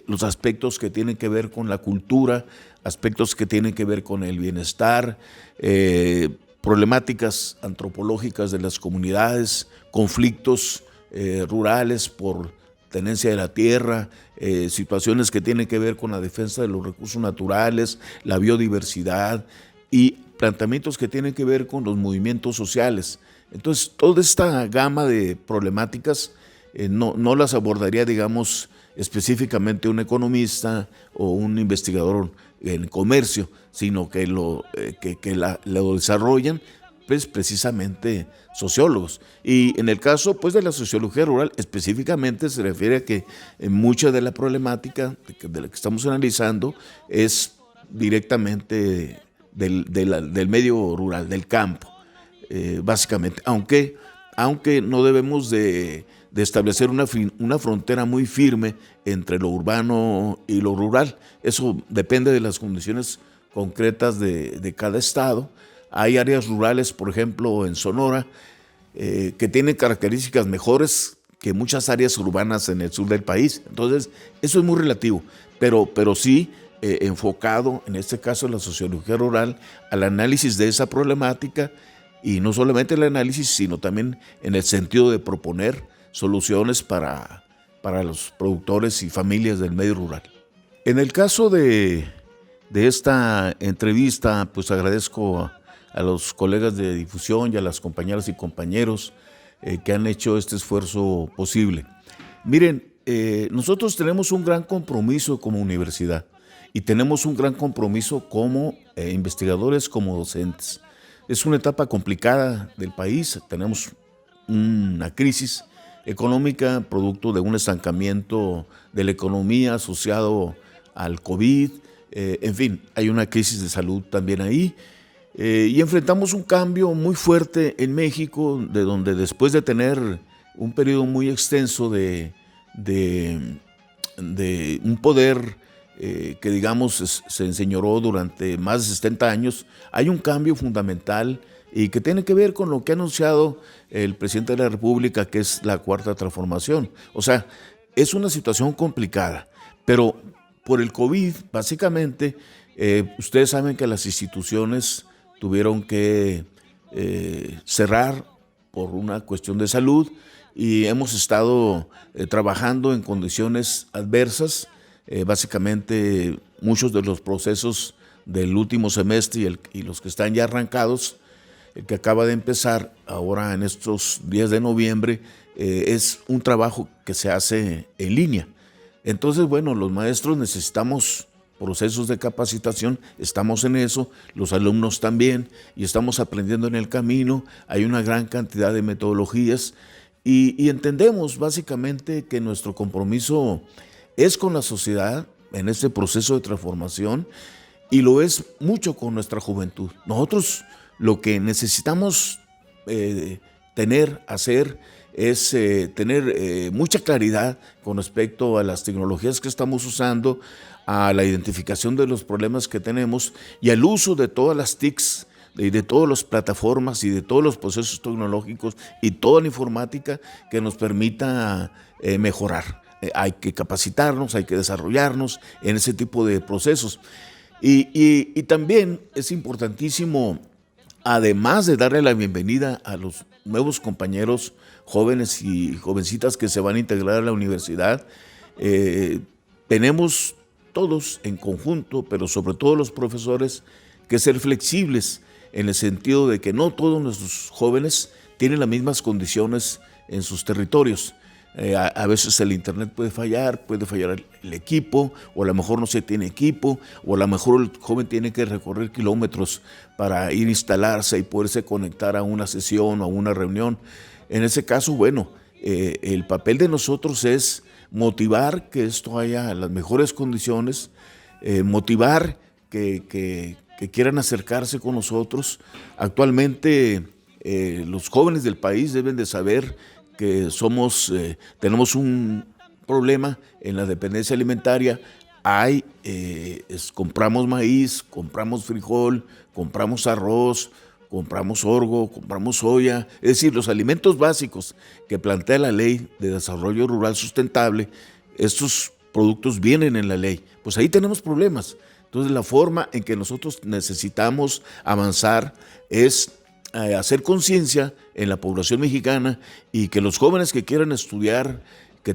los aspectos que tienen que ver con la cultura, aspectos que tienen que ver con el bienestar, problemáticas antropológicas de las comunidades, conflictos rurales por tenencia de la tierra, situaciones que tienen que ver con la defensa de los recursos naturales, la biodiversidad, y planteamientos que tienen que ver con los movimientos sociales. Entonces, toda esta gama de problemáticas no las abordaría, digamos, específicamente un economista o un investigador en comercio, sino que lo desarrollan pues, precisamente sociólogos. Y en el caso pues, de la sociología rural, específicamente se refiere a que mucha de la problemática de la que estamos analizando es directamente del medio rural, del campo, básicamente, aunque no debemos de establecer una frontera muy firme entre lo urbano y lo rural. Eso depende de las condiciones concretas de cada estado. Hay áreas rurales, por ejemplo, en Sonora, que tienen características mejores que muchas áreas urbanas en el sur del país. Entonces, eso es muy relativo, pero sí enfocado, en este caso, en la sociología rural, al análisis de esa problemática, y no solamente el análisis, sino también en el sentido de proponer soluciones para los productores y familias del medio rural. En el caso de esta entrevista, pues agradezco a los colegas de difusión y a las compañeras y compañeros que han hecho este esfuerzo posible. Miren, nosotros tenemos un gran compromiso como universidad y tenemos un gran compromiso como investigadores, como docentes. Es una etapa complicada del país, tenemos una crisis económica producto de un estancamiento de la economía asociado al COVID, en fin, hay una crisis de salud también ahí, y enfrentamos un cambio muy fuerte en México, de donde después de tener un periodo muy extenso de un poder que digamos se enseñoró durante más de 70 años, hay un cambio fundamental y que tiene que ver con lo que ha anunciado el presidente de la República, que es la Cuarta Transformación. O sea, es una situación complicada, pero por el COVID, básicamente, ustedes saben que las instituciones tuvieron que cerrar por una cuestión de salud y hemos estado trabajando en condiciones adversas. Básicamente, muchos de los procesos del último semestre y los que están ya arrancados, el que acaba de empezar ahora en estos días de noviembre, es un trabajo que se hace en línea. Entonces, bueno, los maestros necesitamos procesos de capacitación, estamos en eso, los alumnos también, y estamos aprendiendo en el camino. Hay una gran cantidad de metodologías y entendemos básicamente que nuestro compromiso es con la sociedad en este proceso de transformación y lo es mucho con nuestra juventud. Nosotros lo que necesitamos hacer es tener mucha claridad con respecto a las tecnologías que estamos usando, a la identificación de los problemas que tenemos y al uso de todas las TICs, de todas las plataformas y de todos los procesos tecnológicos y toda la informática que nos permita mejorar. Hay que capacitarnos, hay que desarrollarnos en ese tipo de procesos. Y también es importantísimo, además de darle la bienvenida a los nuevos compañeros jóvenes y jovencitas que se van a integrar a la universidad, tenemos todos en conjunto, pero sobre todo los profesores, que ser flexibles en el sentido de que no todos nuestros jóvenes tienen las mismas condiciones en sus territorios. A veces el internet puede fallar el equipo, o a lo mejor no se tiene equipo, o a lo mejor el joven tiene que recorrer kilómetros para ir a instalarse y poderse conectar a una sesión o a una reunión. En ese caso, bueno, el papel de nosotros es motivar que esto haya las mejores condiciones, motivar que quieran acercarse con nosotros. Actualmente los jóvenes del país deben de saber que tenemos un problema en la dependencia alimentaria. Compramos maíz, compramos frijol, compramos arroz, compramos sorgo, compramos soya, es decir, los alimentos básicos que plantea la Ley de Desarrollo Rural Sustentable, estos productos vienen en la ley. Pues ahí tenemos problemas. Entonces, la forma en que nosotros necesitamos avanzar es hacer conciencia en la población mexicana y que los jóvenes que quieran estudiar,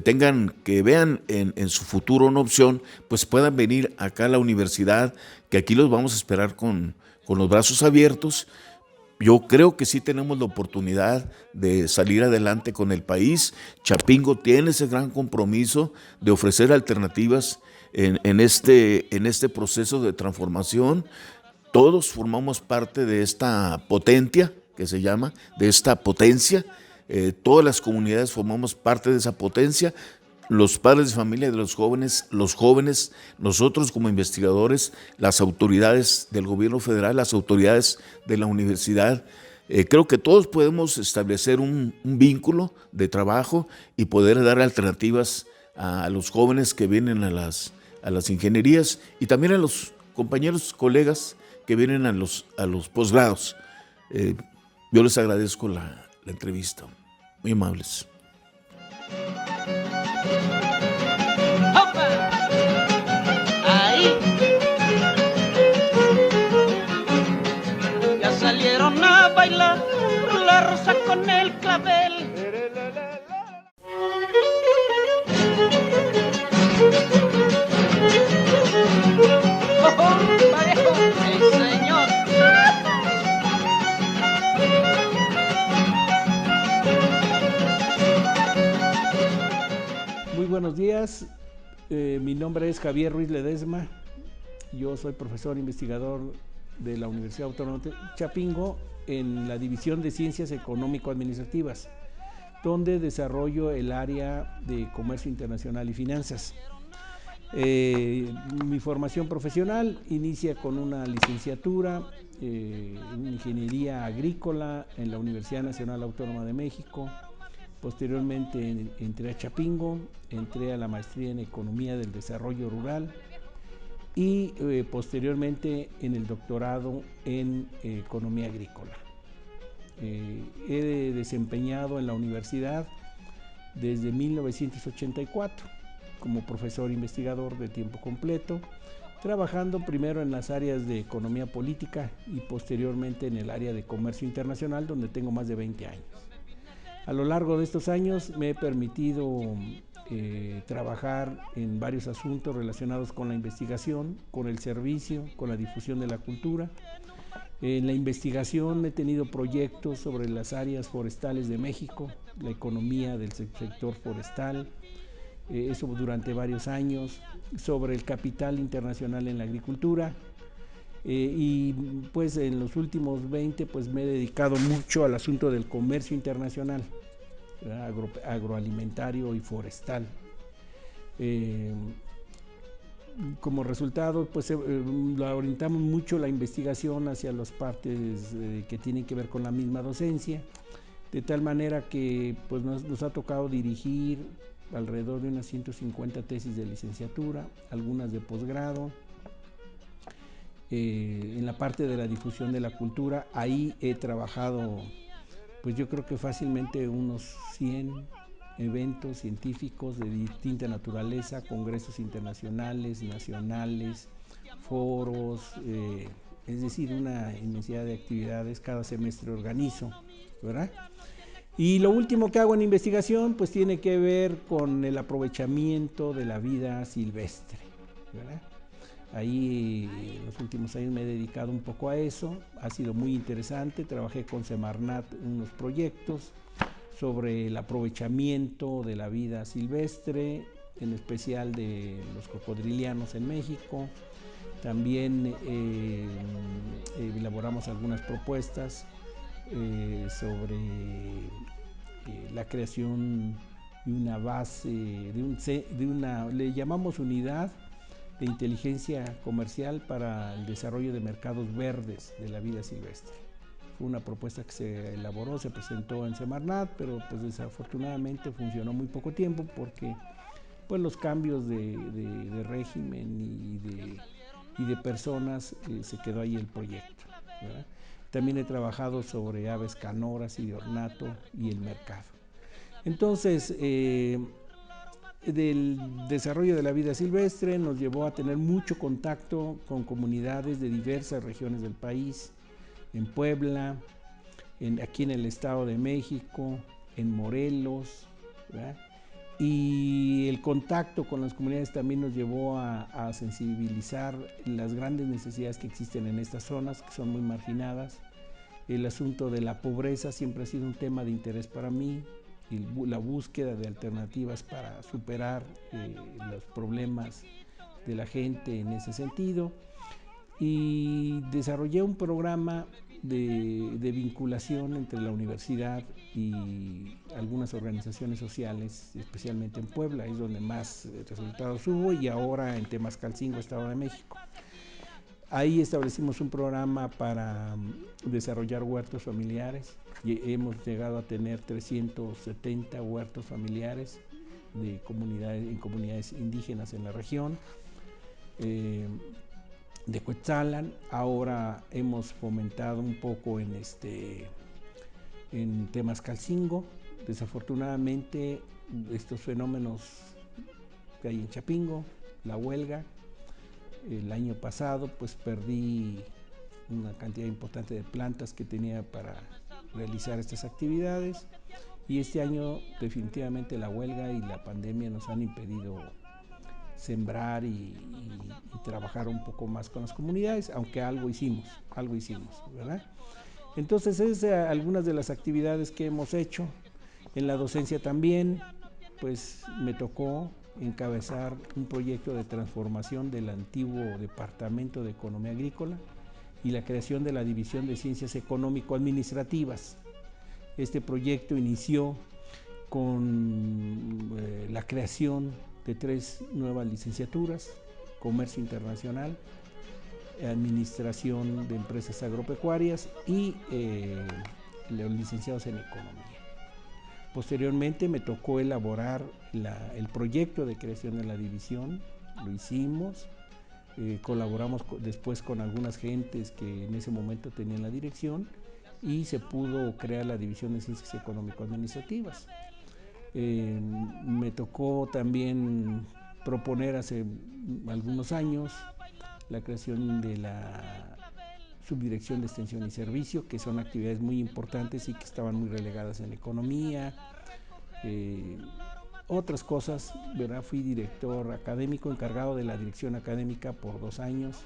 que vean en su futuro una opción, pues puedan venir acá a la universidad, que aquí los vamos a esperar con los brazos abiertos. Yo creo que sí tenemos la oportunidad de salir adelante con el país. Chapingo tiene ese gran compromiso de ofrecer alternativas en este proceso de transformación. Todos formamos parte de esta potencia, que se llama, de esta potencia. Todas las comunidades formamos parte de esa potencia. Los padres de familia de los jóvenes, nosotros como investigadores, las autoridades del gobierno federal, las autoridades de la universidad, creo que todos podemos establecer un vínculo de trabajo y poder dar alternativas a los jóvenes que vienen a las ingenierías y también a los compañeros, colegas que vienen a los posgrados. Yo les agradezco la entrevista, muy amables. Ahí ya salieron a bailar la rosa con el clavel. Parejo, sí, señor. Muy buenos días, mi nombre es Javier Ruiz Ledesma, yo soy profesor investigador de la Universidad Autónoma de Chapingo en la División de Ciencias Económico-Administrativas, donde desarrollo el área de Comercio Internacional y Finanzas. Mi formación profesional inicia con una licenciatura en Ingeniería Agrícola en la Universidad Nacional Autónoma de México. Posteriormente entré a Chapingo, entré a la maestría en Economía del Desarrollo Rural y posteriormente en el doctorado en Economía Agrícola. He desempeñado en la universidad desde 1984 como profesor investigador de tiempo completo, trabajando primero en las áreas de Economía Política y posteriormente en el área de Comercio Internacional, donde tengo más de 20 años. A lo largo de estos años me he permitido trabajar en varios asuntos relacionados con la investigación, con el servicio, con la difusión de la cultura. En la investigación he tenido proyectos sobre las áreas forestales de México, la economía del sector forestal, eso durante varios años, sobre el capital internacional en la agricultura. Y pues en los últimos 20 pues me he dedicado mucho al asunto del comercio internacional, agroalimentario y forestal. Como resultado pues orientamos mucho la investigación hacia las partes que tienen que ver con la misma docencia, de tal manera que pues nos ha tocado dirigir alrededor de unas 150 tesis de licenciatura, algunas de posgrado. En la parte de la difusión de la cultura, ahí he trabajado, pues yo creo que fácilmente unos 100 eventos científicos de distinta naturaleza, congresos internacionales, nacionales, foros, es decir, una inmensidad de actividades cada semestre organizo, ¿verdad? Y lo último que hago en investigación, pues tiene que ver con el aprovechamiento de la vida silvestre, ¿verdad? Ahí en los últimos años me he dedicado un poco a eso, ha sido muy interesante, trabajé con Semarnat en unos proyectos sobre el aprovechamiento de la vida silvestre, en especial de los cocodrilianos en México. También elaboramos algunas propuestas sobre la creación de una base, le llamamos unidad de inteligencia comercial para el desarrollo de mercados verdes de la vida silvestre. Fue una propuesta que se elaboró, se presentó en Semarnat, pero pues desafortunadamente funcionó muy poco tiempo porque pues los cambios de régimen y de personas, se quedó ahí el proyecto, ¿verdad? También he trabajado sobre aves canoras y de ornato y el mercado. Entonces, del desarrollo de la vida silvestre nos llevó a tener mucho contacto con comunidades de diversas regiones del país, en Puebla, aquí en el Estado de México, en Morelos, ¿verdad? Y el contacto con las comunidades también nos llevó a sensibilizar las grandes necesidades que existen en estas zonas, que son muy marginadas. El asunto de la pobreza siempre ha sido un tema de interés para mí, y la búsqueda de alternativas para superar los problemas de la gente en ese sentido. Y desarrollé un programa de vinculación entre la universidad y algunas organizaciones sociales, especialmente en Puebla, es donde más resultados hubo, y ahora en Temascalcingo, Estado de México. Ahí establecimos un programa para desarrollar huertos familiares y hemos llegado a tener 370 huertos familiares en comunidades indígenas en la región. De Cuetzalan. Ahora hemos fomentado un poco en Temascalcingo. Desafortunadamente, estos fenómenos que hay en Chapingo, la huelga, el año pasado pues perdí una cantidad importante de plantas que tenía para realizar estas actividades, y este año definitivamente la huelga y la pandemia nos han impedido sembrar y trabajar un poco más con las comunidades, aunque algo hicimos, ¿verdad? Entonces, es algunas de las actividades que hemos hecho. En la docencia también, pues me tocó encabezar un proyecto de transformación del antiguo Departamento de Economía Agrícola y la creación de la División de Ciencias Económico-Administrativas. Este proyecto inició con la creación de 3 nuevas licenciaturas: Comercio Internacional, Administración de Empresas Agropecuarias y los licenciados en Economía. Posteriormente me tocó elaborar el proyecto de creación de la división, lo hicimos, colaboramos después con algunas gentes que en ese momento tenían la dirección y se pudo crear la División de Ciencias Económico-Administrativas. Me tocó también proponer hace algunos años la creación de la Subdirección de Extensión y Servicio, que son actividades muy importantes y que estaban muy relegadas en economía. Otras cosas, ¿verdad? Fui director académico encargado de la dirección académica por 2 años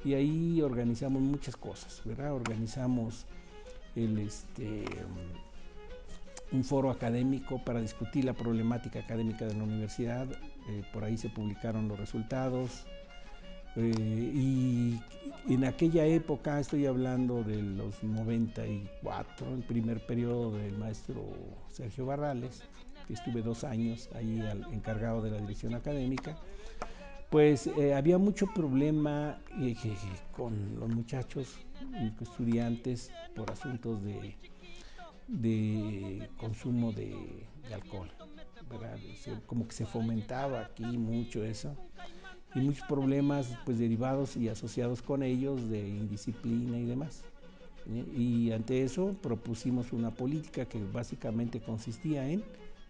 y ahí organizamos muchas cosas, ¿verdad? Organizamos un foro académico para discutir la problemática académica de la universidad. Por ahí se publicaron los resultados. Y en aquella época, estoy hablando de los 94, el primer periodo del maestro Sergio Barrales, que estuve 2 años ahí encargado de la dirección académica, pues había mucho problema con los muchachos estudiantes por asuntos de consumo de alcohol, ¿verdad? Como que se fomentaba aquí mucho eso, y muchos problemas pues derivados y asociados con ellos de indisciplina y demás. Y ante eso propusimos una política que básicamente consistía en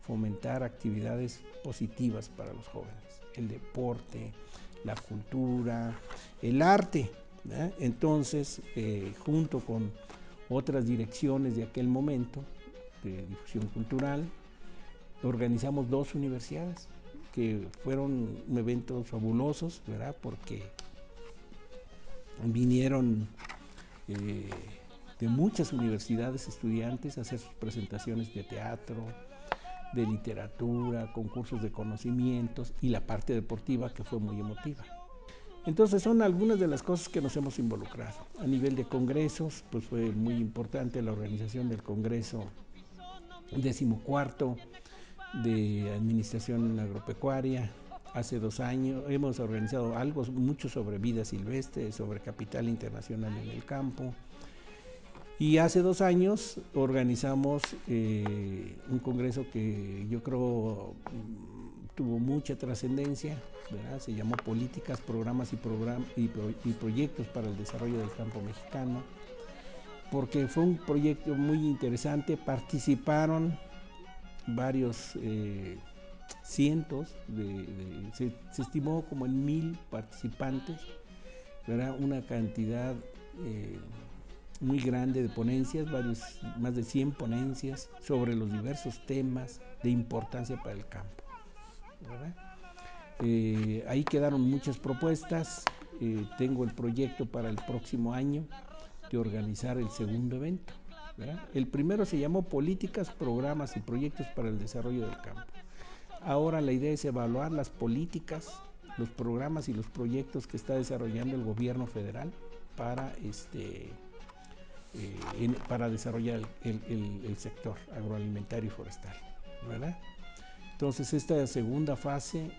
fomentar actividades positivas para los jóvenes: el deporte, la cultura, el arte, ¿verdad? Entonces, junto con otras direcciones de aquel momento de difusión cultural, organizamos 2 universidades que fueron eventos fabulosos, ¿verdad? Porque vinieron de muchas universidades estudiantes a hacer sus presentaciones de teatro, de literatura, concursos de conocimientos y la parte deportiva, que fue muy emotiva. Entonces son algunas de las cosas que nos hemos involucrado. A nivel de congresos, pues fue muy importante la organización del Congreso 14º de Administración Agropecuaria. Hace 2 años hemos organizado mucho sobre vida silvestre, sobre capital internacional en el campo. Y hace 2 años organizamos un congreso que yo creo tuvo mucha trascendencia, ¿verdad? Se llamó Políticas, Programas y Proyectos para el Desarrollo del Campo Mexicano, porque fue un proyecto muy interesante. Participaron varios cientos, se estimó como en 1000 participantes, ¿verdad? Una cantidad muy grande de ponencias, más de 100 ponencias sobre los diversos temas de importancia para el campo, ¿verdad? Ahí quedaron muchas propuestas. Tengo el proyecto para el próximo año de organizar el segundo evento, ¿verdad? El primero se llamó Políticas, Programas y Proyectos para el Desarrollo del Campo. Ahora la idea es evaluar las políticas, los programas y los proyectos que está desarrollando el gobierno federal para, para desarrollar el sector agroalimentario y forestal, ¿verdad? Entonces esta segunda fase,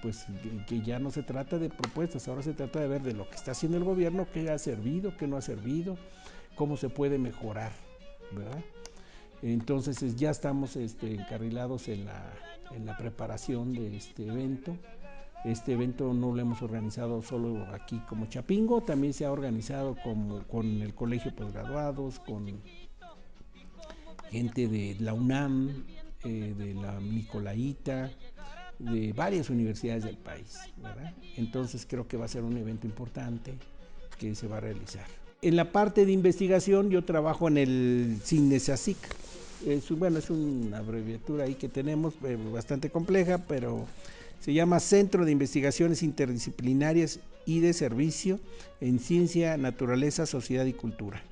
pues que ya no se trata de propuestas, ahora se trata de ver de lo que está haciendo el gobierno, qué ha servido, qué no ha servido, cómo se puede mejorar, ¿verdad? Entonces ya estamos encarrilados en la preparación de este evento. Este evento no lo hemos organizado solo aquí como Chapingo, también se ha organizado con el Colegio de Posgraduados, con gente de la UNAM, de la Nicolaita, de varias universidades del país, ¿verdad? Entonces creo que va a ser un evento importante que se va a realizar. En la parte de investigación yo trabajo en el CINESACIC. Es una abreviatura ahí que tenemos, bastante compleja, pero se llama Centro de Investigaciones Interdisciplinarias y de Servicio en Ciencia, Naturaleza, Sociedad y Cultura.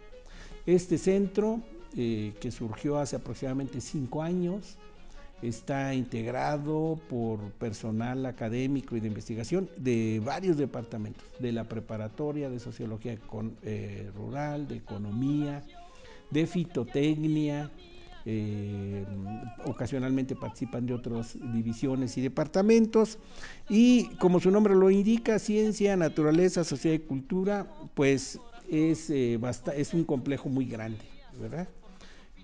Este centro, que surgió hace aproximadamente 5 años, está integrado por personal académico y de investigación de varios departamentos, de la preparatoria, de sociología rural, de economía, de fitotecnia, ocasionalmente participan de otras divisiones y departamentos, y como su nombre lo indica, ciencia, naturaleza, sociedad y cultura, pues es un complejo muy grande, ¿verdad?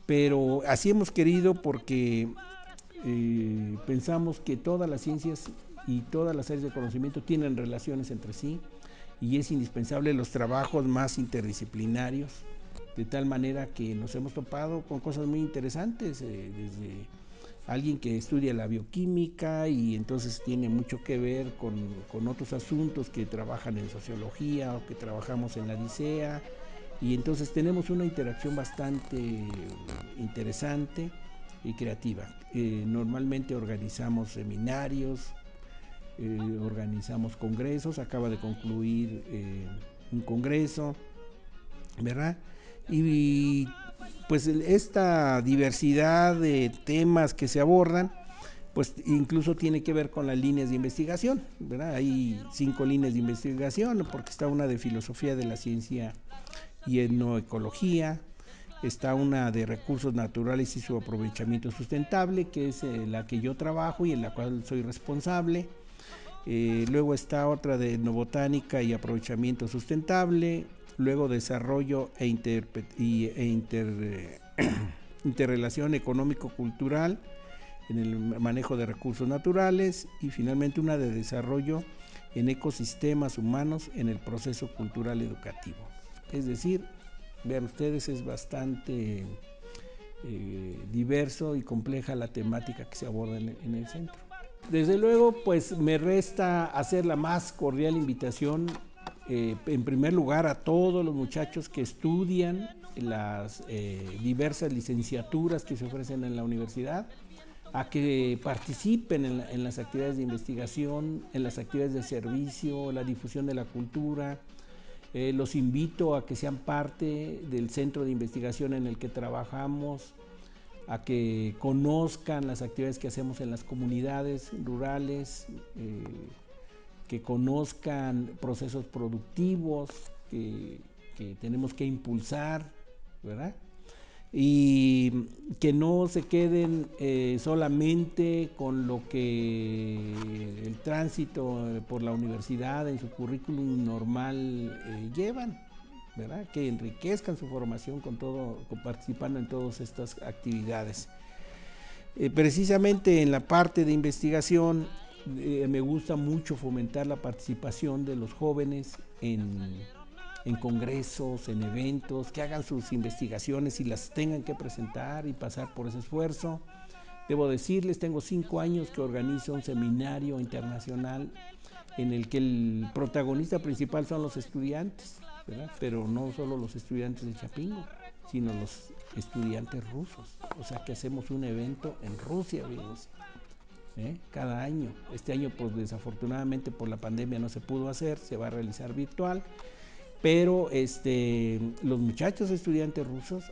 Pero así hemos querido porque pensamos que todas las ciencias y todas las áreas de conocimiento tienen relaciones entre sí y es indispensable los trabajos más interdisciplinarios, de tal manera que nos hemos topado con cosas muy interesantes, desde alguien que estudia la bioquímica y entonces tiene mucho que ver con otros asuntos que trabajan en sociología o que trabajamos en la DICEA, y entonces tenemos una interacción bastante interesante y creativa. Normalmente organizamos seminarios, organizamos congresos, acaba de concluir un congreso, ¿verdad? Y pues esta diversidad de temas que se abordan, pues incluso tiene que ver con las líneas de investigación, ¿verdad? Hay 5 líneas de investigación, porque está una de filosofía de la ciencia y etnoecología, está una de recursos naturales y su aprovechamiento sustentable, que es la que yo trabajo y en la cual soy responsable. Luego está otra de etnobotánica y aprovechamiento sustentable, luego desarrollo interrelación económico-cultural en el manejo de recursos naturales, y finalmente una de desarrollo en ecosistemas humanos en el proceso cultural educativo. Es decir, vean ustedes, es bastante diverso y compleja la temática que se aborda en el centro. Desde luego, pues me resta hacer la más cordial invitación, en primer lugar, a todos los muchachos que estudian las diversas licenciaturas que se ofrecen en la universidad, a que participen en las actividades de investigación, en las actividades de servicio, la difusión de la cultura. Los invito a que sean parte del centro de investigación en el que trabajamos, a que conozcan las actividades que hacemos en las comunidades rurales, que conozcan procesos productivos que tenemos que impulsar, ¿verdad? Y que no se queden solamente con lo que el tránsito por la universidad en su currículum normal llevan, ¿verdad? Que enriquezcan su formación participando en todas estas actividades. Precisamente en la parte de investigación me gusta mucho fomentar la participación de los jóvenes en congresos, en eventos, que hagan sus investigaciones y las tengan que presentar y pasar por ese esfuerzo. Debo decirles, tengo 5 años que organizo un seminario internacional en el que el protagonista principal son los estudiantes, ¿verdad? Pero no solo los estudiantes de Chapingo, sino los estudiantes rusos. O sea que hacemos un evento en Rusia, fíjense, cada año. Este año, pues desafortunadamente por la pandemia no se pudo hacer, se va a realizar virtual, pero los muchachos estudiantes rusos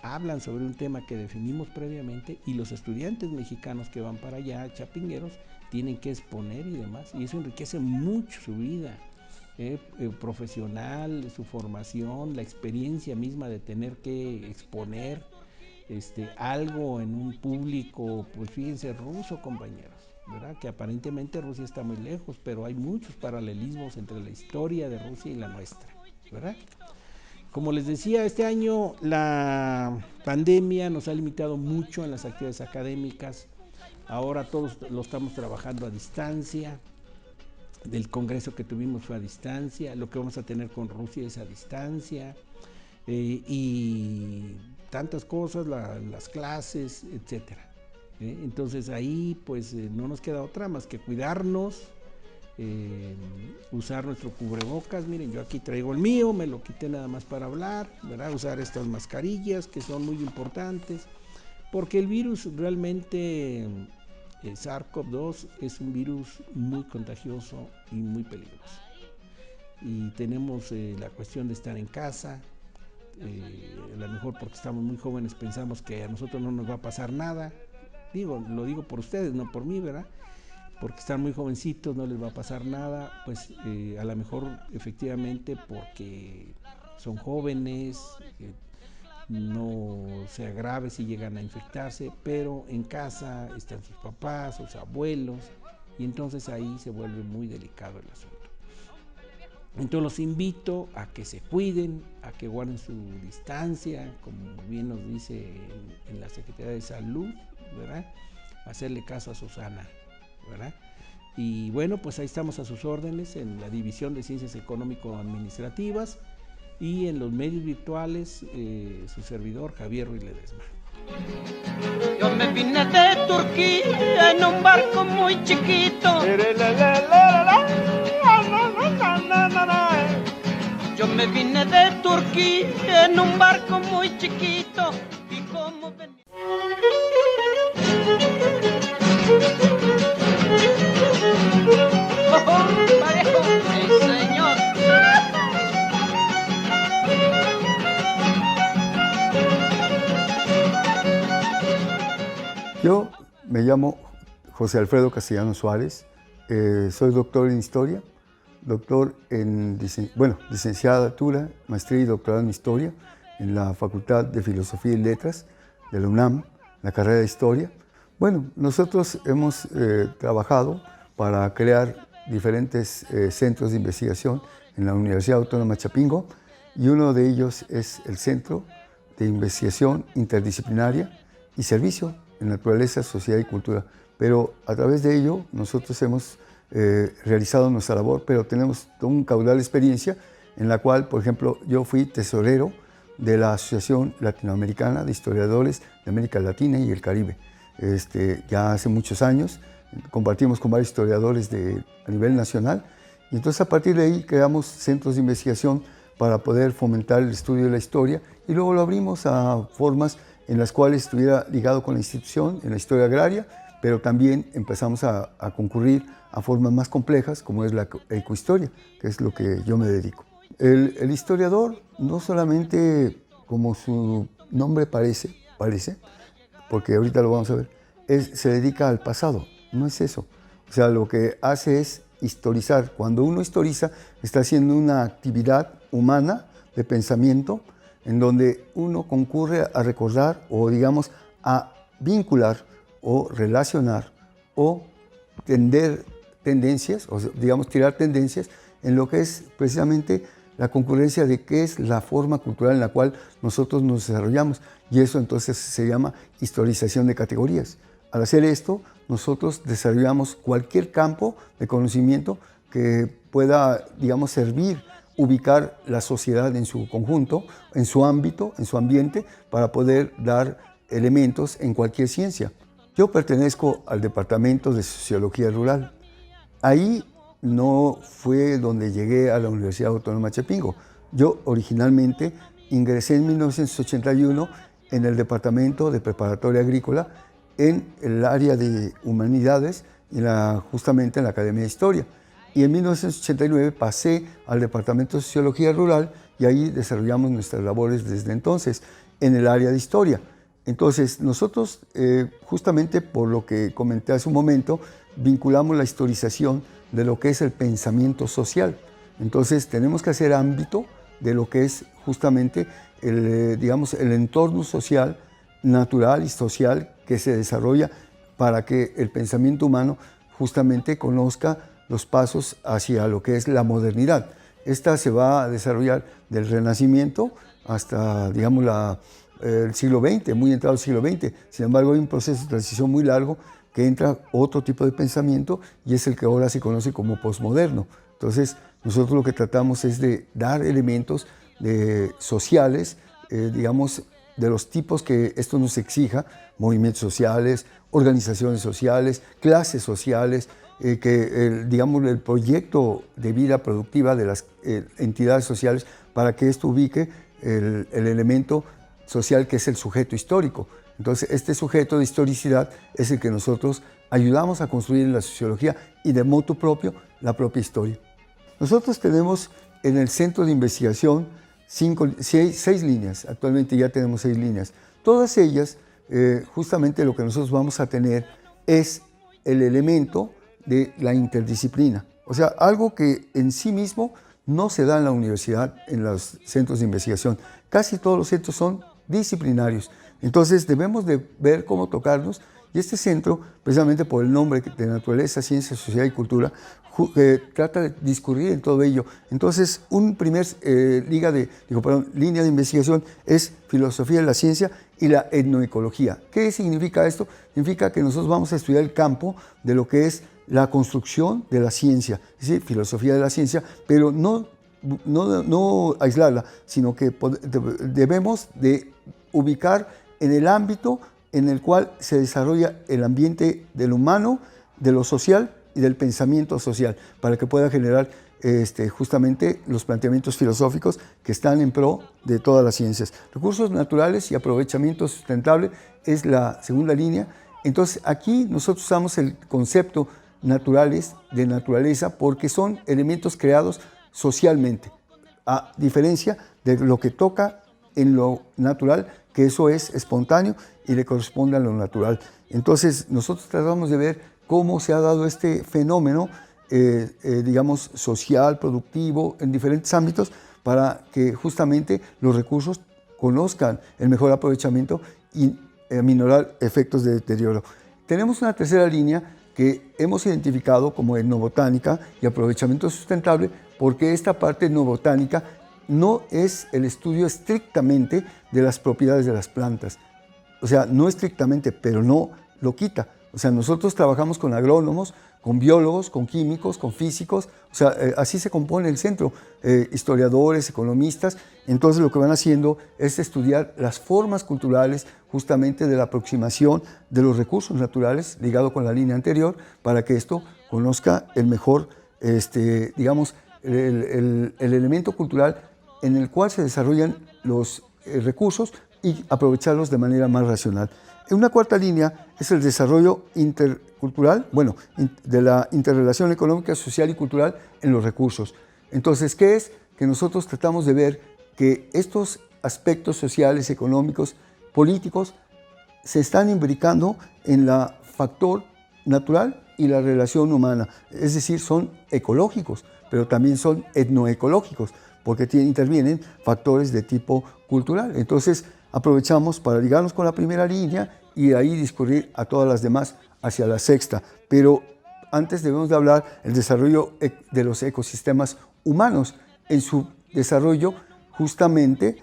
hablan sobre un tema que definimos previamente, y los estudiantes mexicanos que van para allá, chapingueros, tienen que exponer y demás, y eso enriquece mucho su vida profesional, su formación, la experiencia misma de tener que exponer algo en un público, pues fíjense, ruso, compañeros, ¿verdad? Que aparentemente Rusia está muy lejos, pero hay muchos paralelismos entre la historia de Rusia y la nuestra, ¿verdad? Como les decía, este año la pandemia nos ha limitado mucho en las actividades académicas. Ahora todos lo estamos trabajando a distancia. Del congreso que tuvimos fue a distancia, lo que vamos a tener con Rusia es a distancia, y tantas cosas, las clases, etcétera. Entonces ahí pues no nos queda otra más que cuidarnos, usar nuestro cubrebocas. Miren, yo aquí traigo el mío, me lo quité nada más para hablar, ¿verdad? Usar estas mascarillas que son muy importantes, porque el virus realmente, SARS-CoV-2 es un virus muy contagioso y muy peligroso. Y tenemos la cuestión de estar en casa. A lo mejor porque estamos muy jóvenes pensamos que a nosotros no nos va a pasar nada. Lo digo por ustedes, no por mí, ¿verdad? Porque están muy jovencitos, no les va a pasar nada. Pues a lo mejor efectivamente porque son jóvenes, no sea grave si llegan a infectarse, pero en casa están sus papás, sus abuelos, y entonces ahí se vuelve muy delicado el asunto. Entonces los invito a que se cuiden, a que guarden su distancia, como bien nos dice en la Secretaría de Salud, ¿verdad? Hacerle caso a Susana, ¿verdad? Y bueno, pues ahí estamos a sus órdenes en la División de Ciencias Económico-Administrativas y en los medios virtuales, su servidor Javier Ruiz Ledesma. Yo me vine de Turquía en un barco muy chiquito. Yo me vine de Turquía en un barco muy chiquito. Y como venía... ¡Oh, parejo! ¡Sí, señor! Yo me llamo José Alfredo Castellano Suárez, soy doctor en Historia, doctor en, licenciatura, maestría y doctorado en Historia en la Facultad de Filosofía y Letras de la UNAM, la carrera de Historia. Bueno, nosotros hemos trabajado para crear diferentes centros de investigación en la Universidad Autónoma de Chapingo, y uno de ellos es el Centro de Investigación Interdisciplinaria y Servicio en Naturaleza, Sociedad y Cultura. Pero a través de ello nosotros hemos realizado nuestra labor, pero tenemos un caudal de experiencia en la cual, por ejemplo, yo fui tesorero de la Asociación Latinoamericana de Historiadores de América Latina y el Caribe. Ya hace muchos años compartimos con varios historiadores a nivel nacional, y entonces a partir de ahí creamos centros de investigación para poder fomentar el estudio de la historia, y luego lo abrimos a formas en las cuales estuviera ligado con la institución, en la historia agraria, pero también empezamos a concurrir a formas más complejas, como es la ecohistoria, que es lo que yo me dedico. El historiador, no solamente como su nombre parece, porque ahorita lo vamos a ver, se dedica al pasado, no es eso. O sea, lo que hace es historizar. Cuando uno historiza, está haciendo una actividad humana de pensamiento en donde uno concurre a recordar o, digamos, a vincular o relacionar o tender tendencias, o digamos, tirar tendencias en lo que es precisamente la concurrencia de qué es la forma cultural en la cual nosotros nos desarrollamos. Y eso entonces se llama historización de categorías. Al hacer esto, nosotros desarrollamos cualquier campo de conocimiento que pueda, digamos, servir, ubicar la sociedad en su conjunto, en su ámbito, en su ambiente, para poder dar elementos en cualquier ciencia. Yo pertenezco al Departamento de Sociología Rural. Ahí no fue donde llegué a la Universidad Autónoma de Chapingo. Yo originalmente ingresé en 1981 en el Departamento de Preparatoria Agrícola en el área de Humanidades y justamente en la Academia de Historia. Y en 1989 pasé al Departamento de Sociología Rural y ahí desarrollamos nuestras labores desde entonces en el área de Historia. Entonces nosotros, justamente por lo que comenté hace un momento, vinculamos la historización de lo que es el pensamiento social. Entonces tenemos que hacer ámbito de lo que es justamente digamos, el entorno social, natural y social que se desarrolla para que el pensamiento humano justamente conozca los pasos hacia lo que es la modernidad. Esta se va a desarrollar del Renacimiento hasta, digamos, el siglo XX, muy entrado el siglo XX. Sin embargo, hay un proceso de transición muy largo que entra otro tipo de pensamiento y es el que ahora se conoce como posmoderno. Entonces, nosotros lo que tratamos es de dar elementos sociales, digamos, de los tipos que esto nos exija, movimientos sociales, organizaciones sociales, clases sociales, digamos, el proyecto de vida productiva de las entidades sociales para que esto ubique el elemento social que es el sujeto histórico. Entonces, este sujeto de historicidad es el que nosotros ayudamos a construir en la sociología y de motu propio la propia historia. Nosotros tenemos en el centro de investigación 6 líneas, actualmente ya tenemos 6 líneas. Todas ellas, justamente lo que nosotros vamos a tener es el elemento de la interdisciplina. O sea, algo que en sí mismo no se da en la universidad, en los centros de investigación. Casi todos los centros son disciplinarios. Entonces debemos de ver cómo tocarnos y este centro, precisamente por el nombre de Naturaleza, Ciencia, Sociedad y Cultura, trata de discurrir en todo ello. Entonces, un primer línea de investigación es Filosofía de la Ciencia y la Etnoecología. ¿Qué significa esto? Significa que nosotros vamos a estudiar el campo de lo que es la construcción de la ciencia, es decir, filosofía de la ciencia, pero no aislarla, sino que debemos de ubicar en el ámbito en el cual se desarrolla el ambiente del humano, de lo social y del pensamiento social, para que pueda generar justamente los planteamientos filosóficos que están en pro de todas las ciencias. Recursos naturales y aprovechamiento sustentable es la segunda línea. Entonces aquí nosotros usamos el concepto naturales de naturaleza porque son elementos creados socialmente, a diferencia de lo que toca en lo natural, que eso es espontáneo y le corresponde a lo natural. Entonces nosotros tratamos de ver cómo se ha dado este fenómeno, digamos, social, productivo, en diferentes ámbitos, para que justamente los recursos conozcan el mejor aprovechamiento y aminorar efectos de deterioro. Tenemos una tercera línea que hemos identificado como etnobotánica y aprovechamiento sustentable, porque esta parte etnobotánica no es el estudio estrictamente de las propiedades de las plantas. O sea, no estrictamente, pero no lo quita. O sea, nosotros trabajamos con agrónomos, con biólogos, con químicos, con físicos. O sea, así se compone el centro. Historiadores, economistas. Entonces lo que van haciendo es estudiar las formas culturales justamente de la aproximación de los recursos naturales, ligado con la línea anterior, para que esto conozca el mejor, digamos, el elemento cultural en el cual se desarrollan los recursos y aprovecharlos de manera más racional. Una cuarta línea es el desarrollo intercultural, bueno, de la interrelación económica, social y cultural en los recursos. Entonces, ¿qué es? Que nosotros tratamos de ver que estos aspectos sociales, económicos, políticos, se están imbricando en la factor natural y la relación humana. Es decir, son ecológicos, pero también son etnoecológicos, porque intervienen factores de tipo cultural. Entonces, aprovechamos para ligarnos con la primera línea y de ahí discurrir a todas las demás hacia la sexta. Pero antes debemos de hablar del desarrollo de los ecosistemas humanos en su desarrollo justamente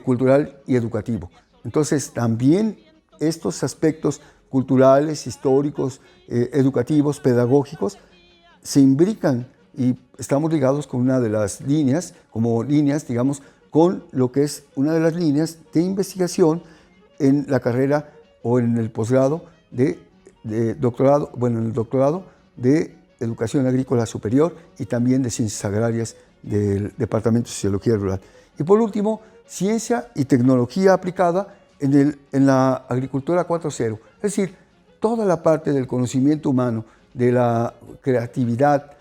cultural y educativo. Entonces, también estos aspectos culturales, históricos, educativos, pedagógicos, se imbrican y estamos ligados con una de las líneas, como líneas, digamos, con lo que es una de las líneas de investigación en la carrera o en el posgrado de doctorado, bueno, en el doctorado de Educación Agrícola Superior y también de Ciencias Agrarias del Departamento de Sociología Rural. Y por último, ciencia y tecnología aplicada en la agricultura 4.0, es decir, toda la parte del conocimiento humano, de la creatividad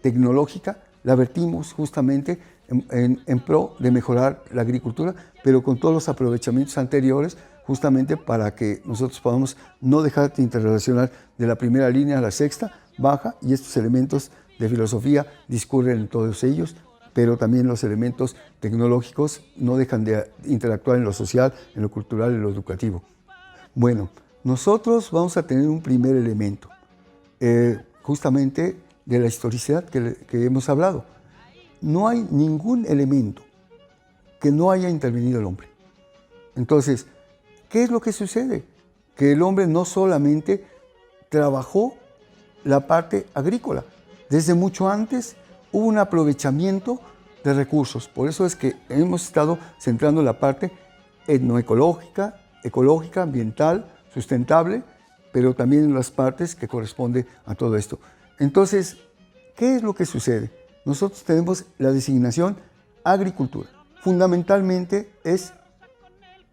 tecnológica, la vertimos justamente en pro de mejorar la agricultura, pero con todos los aprovechamientos anteriores, justamente para que nosotros podamos no dejar de interrelacionar de la primera línea a la sexta, baja, y estos elementos de filosofía discurren en todos ellos, pero también los elementos tecnológicos no dejan de interactuar en lo social, en lo cultural, en lo educativo. Bueno, nosotros vamos a tener un primer elemento, justamente de la historicidad que hemos hablado. No hay ningún elemento que no haya intervenido el hombre. Entonces, ¿qué es lo que sucede? Que el hombre no solamente trabajó la parte agrícola, desde mucho antes hubo un aprovechamiento de recursos. Por eso es que hemos estado centrando la parte etnoecológica, ecológica, ambiental, sustentable, pero también en las partes que corresponde a todo esto. Entonces, ¿qué es lo que sucede? Nosotros tenemos la designación agricultura. Fundamentalmente es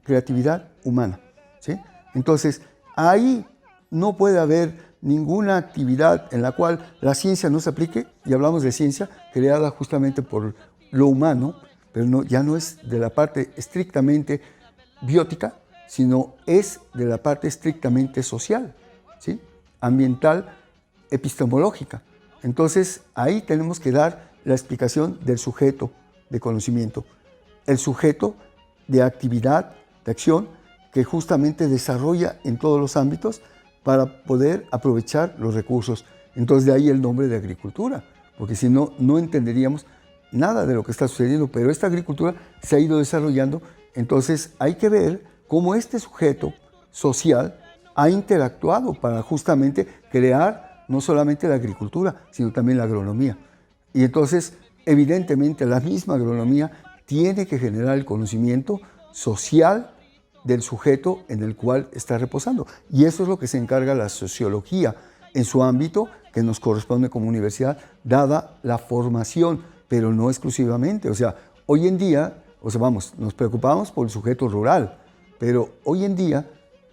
creatividad humana, ¿sí? Entonces, ahí no puede haber ninguna actividad en la cual la ciencia no se aplique, y hablamos de ciencia creada justamente por lo humano, pero ya no es de la parte estrictamente biótica, sino es de la parte estrictamente social, ¿sí? Ambiental, epistemológica. Entonces, ahí tenemos que dar la explicación del sujeto de conocimiento, el sujeto de actividad, de acción, que justamente desarrolla en todos los ámbitos para poder aprovechar los recursos. Entonces, de ahí el nombre de agricultura, porque si no, no entenderíamos nada de lo que está sucediendo, pero esta agricultura se ha ido desarrollando. Entonces, hay que ver cómo este sujeto social ha interactuado para justamente crear no solamente la agricultura, sino también la agronomía. Y entonces, evidentemente, la misma agronomía tiene que generar el conocimiento social del sujeto en el cual está reposando. Y eso es lo que se encarga la sociología en su ámbito, que nos corresponde como universidad, dada la formación, pero no exclusivamente. O sea, hoy en día, nos preocupamos por el sujeto rural, pero hoy en día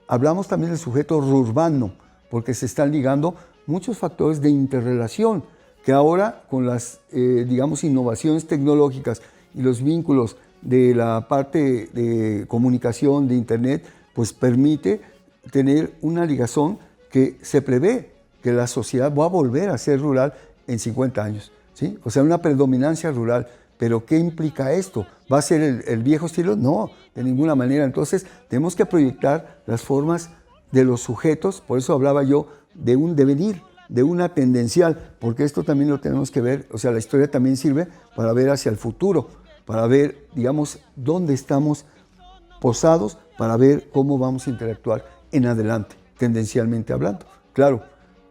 hablamos también del sujeto urbano, porque se están ligando muchos factores de interrelación, que ahora con las, innovaciones tecnológicas y los vínculos de la parte de comunicación, de Internet, pues permite tener una ligazón que se prevé que la sociedad va a volver a ser rural en 50 años, ¿sí? O sea, una predominancia rural. ¿Pero qué implica esto? ¿Va a ser el viejo estilo? No, de ninguna manera. Entonces, tenemos que proyectar las formas de los sujetos, por eso hablaba yo de un devenir, de una tendencial, porque esto también lo tenemos que ver, o sea, la historia también sirve para ver hacia el futuro, para ver, dónde estamos posados, para ver cómo vamos a interactuar en adelante, tendencialmente hablando. Claro,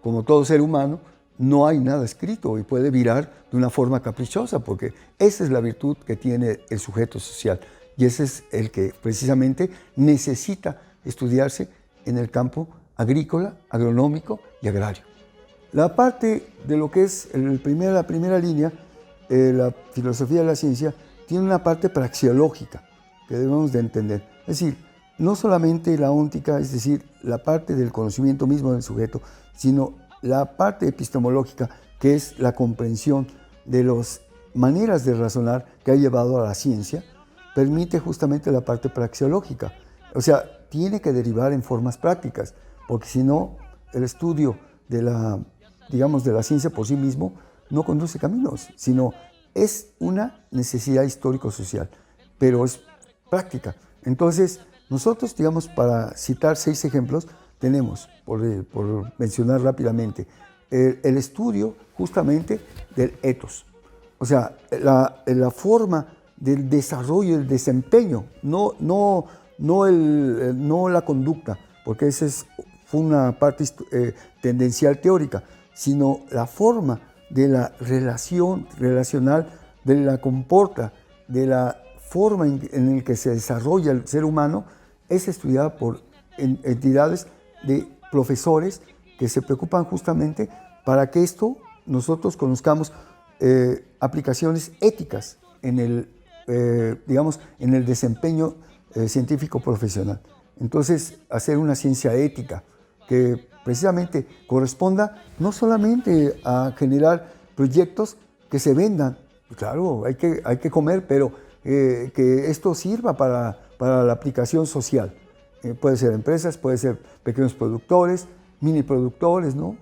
como todo ser humano, no hay nada escrito y puede virar de una forma caprichosa, porque esa es la virtud que tiene el sujeto social, y ese es el que precisamente necesita estudiarse en el campo agrícola, agronómico y agrario. La parte de lo que es la primera línea, la filosofía de la ciencia, tiene una parte praxeológica que debemos de entender. Es decir, no solamente la óntica, es decir, la parte del conocimiento mismo del sujeto, sino la parte epistemológica, que es la comprensión de las maneras de razonar que ha llevado a la ciencia, permite justamente la parte praxeológica. O sea, tiene que derivar en formas prácticas, porque si no, el estudio de la ciencia por sí mismo no conduce caminos, sino es una necesidad histórico-social, pero es práctica. Entonces, nosotros, para citar 6 ejemplos, tenemos, por mencionar rápidamente, el estudio justamente del ethos, o sea, la forma del desarrollo, el desempeño, no la conducta, porque esa fue una parte tendencial teórica, sino la forma de la relacional, de la comporta, de la forma en la que se desarrolla el ser humano, es estudiada por entidades de profesores que se preocupan justamente para que esto nosotros conozcamos aplicaciones éticas en el, digamos, en el desempeño científico profesional. Entonces, hacer una ciencia ética que precisamente corresponda no solamente a generar proyectos que se vendan, claro, hay que comer, pero que esto sirva para la aplicación social. Puede ser empresas, puede ser pequeños productores, mini productores, ¿no?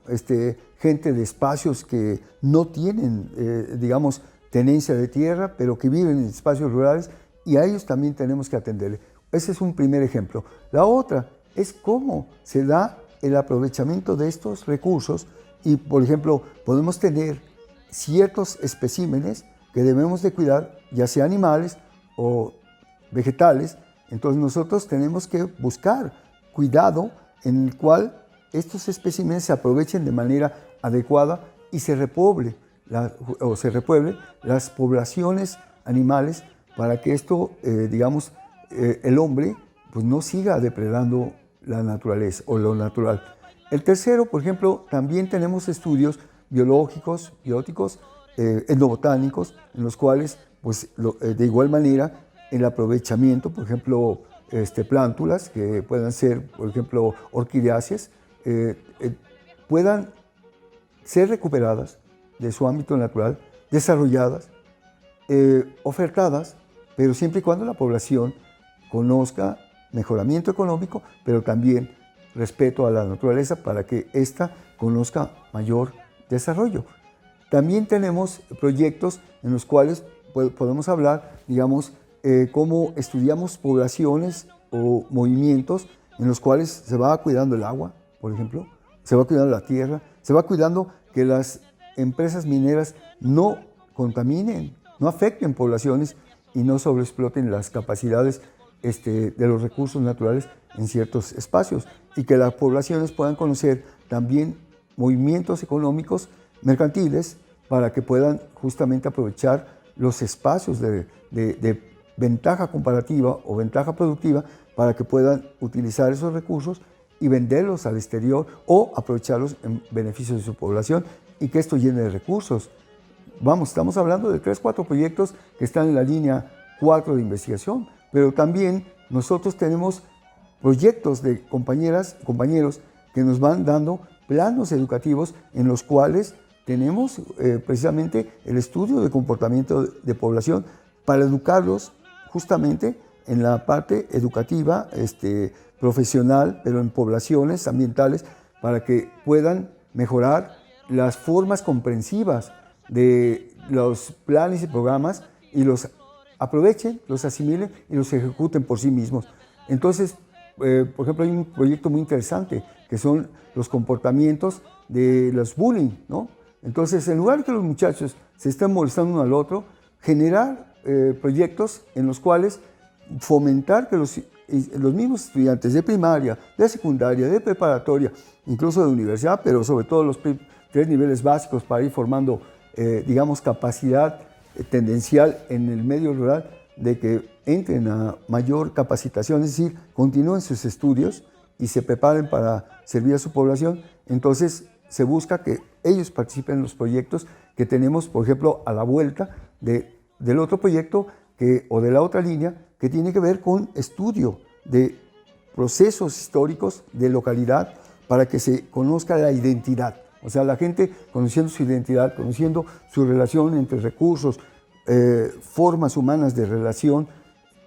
Gente de espacios que no tienen, digamos, tenencia de tierra, pero que viven en espacios rurales, y a ellos también tenemos que atenderle. Ese es un primer ejemplo. La otra es cómo se da el aprovechamiento de estos recursos y, por ejemplo, podemos tener ciertos especímenes que debemos de cuidar, ya sea animales o vegetales. Entonces nosotros tenemos que buscar cuidado en el cual estos especímenes se aprovechen de manera adecuada y se repueble las poblaciones animales para que esto, digamos, el hombre pues no siga depredando la naturaleza o lo natural. El tercero, por ejemplo, también tenemos estudios biológicos, bióticos, etnobotánicos, en los cuales, pues, de igual manera, el aprovechamiento, por ejemplo, plántulas que puedan ser, por ejemplo, orquidáceas, puedan ser recuperadas de su ámbito natural, desarrolladas, ofertadas, pero siempre y cuando la población conozca mejoramiento económico, pero también respeto a la naturaleza para que ésta conozca mayor desarrollo. También tenemos proyectos en los cuales podemos hablar, digamos, cómo estudiamos poblaciones o movimientos en los cuales se va cuidando el agua, por ejemplo, se va cuidando la tierra, se va cuidando que las empresas mineras no contaminen, no afecten poblaciones y no sobreexploten las capacidades de los recursos naturales en ciertos espacios, y que las poblaciones puedan conocer también movimientos económicos mercantiles para que puedan justamente aprovechar los espacios de ventaja comparativa o ventaja productiva para que puedan utilizar esos recursos y venderlos al exterior o aprovecharlos en beneficio de su población y que esto llene de recursos. Vamos, estamos hablando de 3 o 4 proyectos que están en la línea 4 de investigación, pero también nosotros tenemos proyectos de compañeros que nos van dando planos educativos en los cuales tenemos precisamente el estudio de comportamiento de población para educarlos justamente en la parte educativa, profesional, pero en poblaciones ambientales, para que puedan mejorar las formas comprensivas de los planes y programas y los aprovechen, los asimilen y los ejecuten por sí mismos. Entonces, por ejemplo, hay un proyecto muy interesante que son los comportamientos de los bullying, ¿no? Entonces, en lugar de que los muchachos se estén molestando uno al otro, generar proyectos en los cuales fomentar que los mismos estudiantes de primaria, de secundaria, de preparatoria, incluso de universidad, pero sobre todo los 3 niveles básicos para ir formando, digamos, capacidad tendencial en el medio rural, de que entren a mayor capacitación, es decir, continúen sus estudios y se preparen para servir a su población. Entonces se busca que ellos participen en los proyectos que tenemos, por ejemplo, a la vuelta del otro proyecto o de la otra línea que tiene que ver con estudio de procesos históricos de localidad para que se conozca la identidad. O sea, la gente conociendo su identidad, conociendo su relación entre recursos, formas humanas de relación,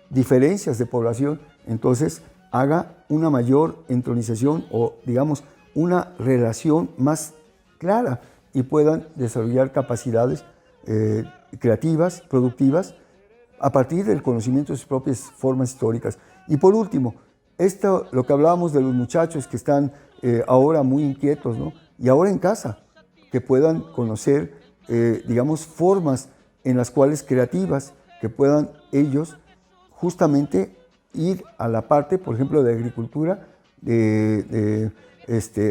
diferencias de población, entonces haga una mayor entronización o, digamos, una relación más clara y puedan desarrollar capacidades creativas, productivas, a partir del conocimiento de sus propias formas históricas. Y por último, lo que hablábamos de los muchachos que están ahora muy inquietos, ¿no? Y ahora en casa, que puedan conocer, digamos, formas en las cuales creativas, que puedan ellos justamente ir a la parte, por ejemplo, de agricultura, de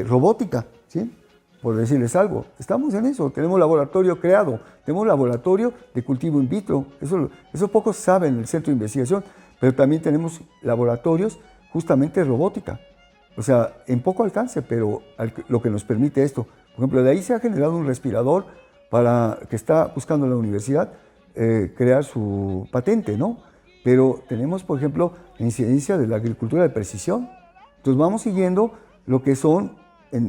robótica, ¿sí? Por decirles algo. Estamos en eso, tenemos laboratorio creado, tenemos laboratorio de cultivo in vitro, eso pocos saben en el centro de investigación, pero también tenemos laboratorios justamente de robótica, o sea, en poco alcance, pero lo que nos permite esto. Por ejemplo, de ahí se ha generado un respirador que está buscando la universidad crear su patente, ¿no? Pero tenemos, por ejemplo, la incidencia de la agricultura de precisión. Entonces vamos siguiendo lo que son,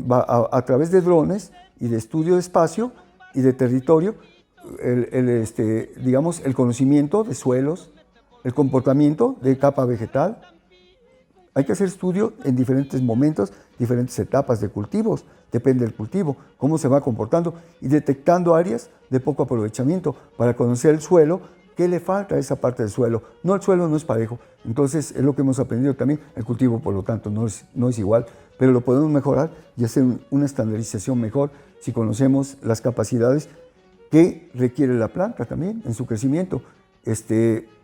a través de drones y de estudio de espacio y de territorio, digamos, el conocimiento de suelos, el comportamiento de capa vegetal. Hay que hacer estudio en diferentes momentos, diferentes etapas de cultivos, depende del cultivo, cómo se va comportando y detectando áreas de poco aprovechamiento para conocer el suelo, qué le falta a esa parte del suelo. No, el suelo no es parejo, entonces es lo que hemos aprendido también. El cultivo, por lo tanto, no es igual, pero lo podemos mejorar y hacer una estandarización mejor si conocemos las capacidades que requiere la planta también en su crecimiento,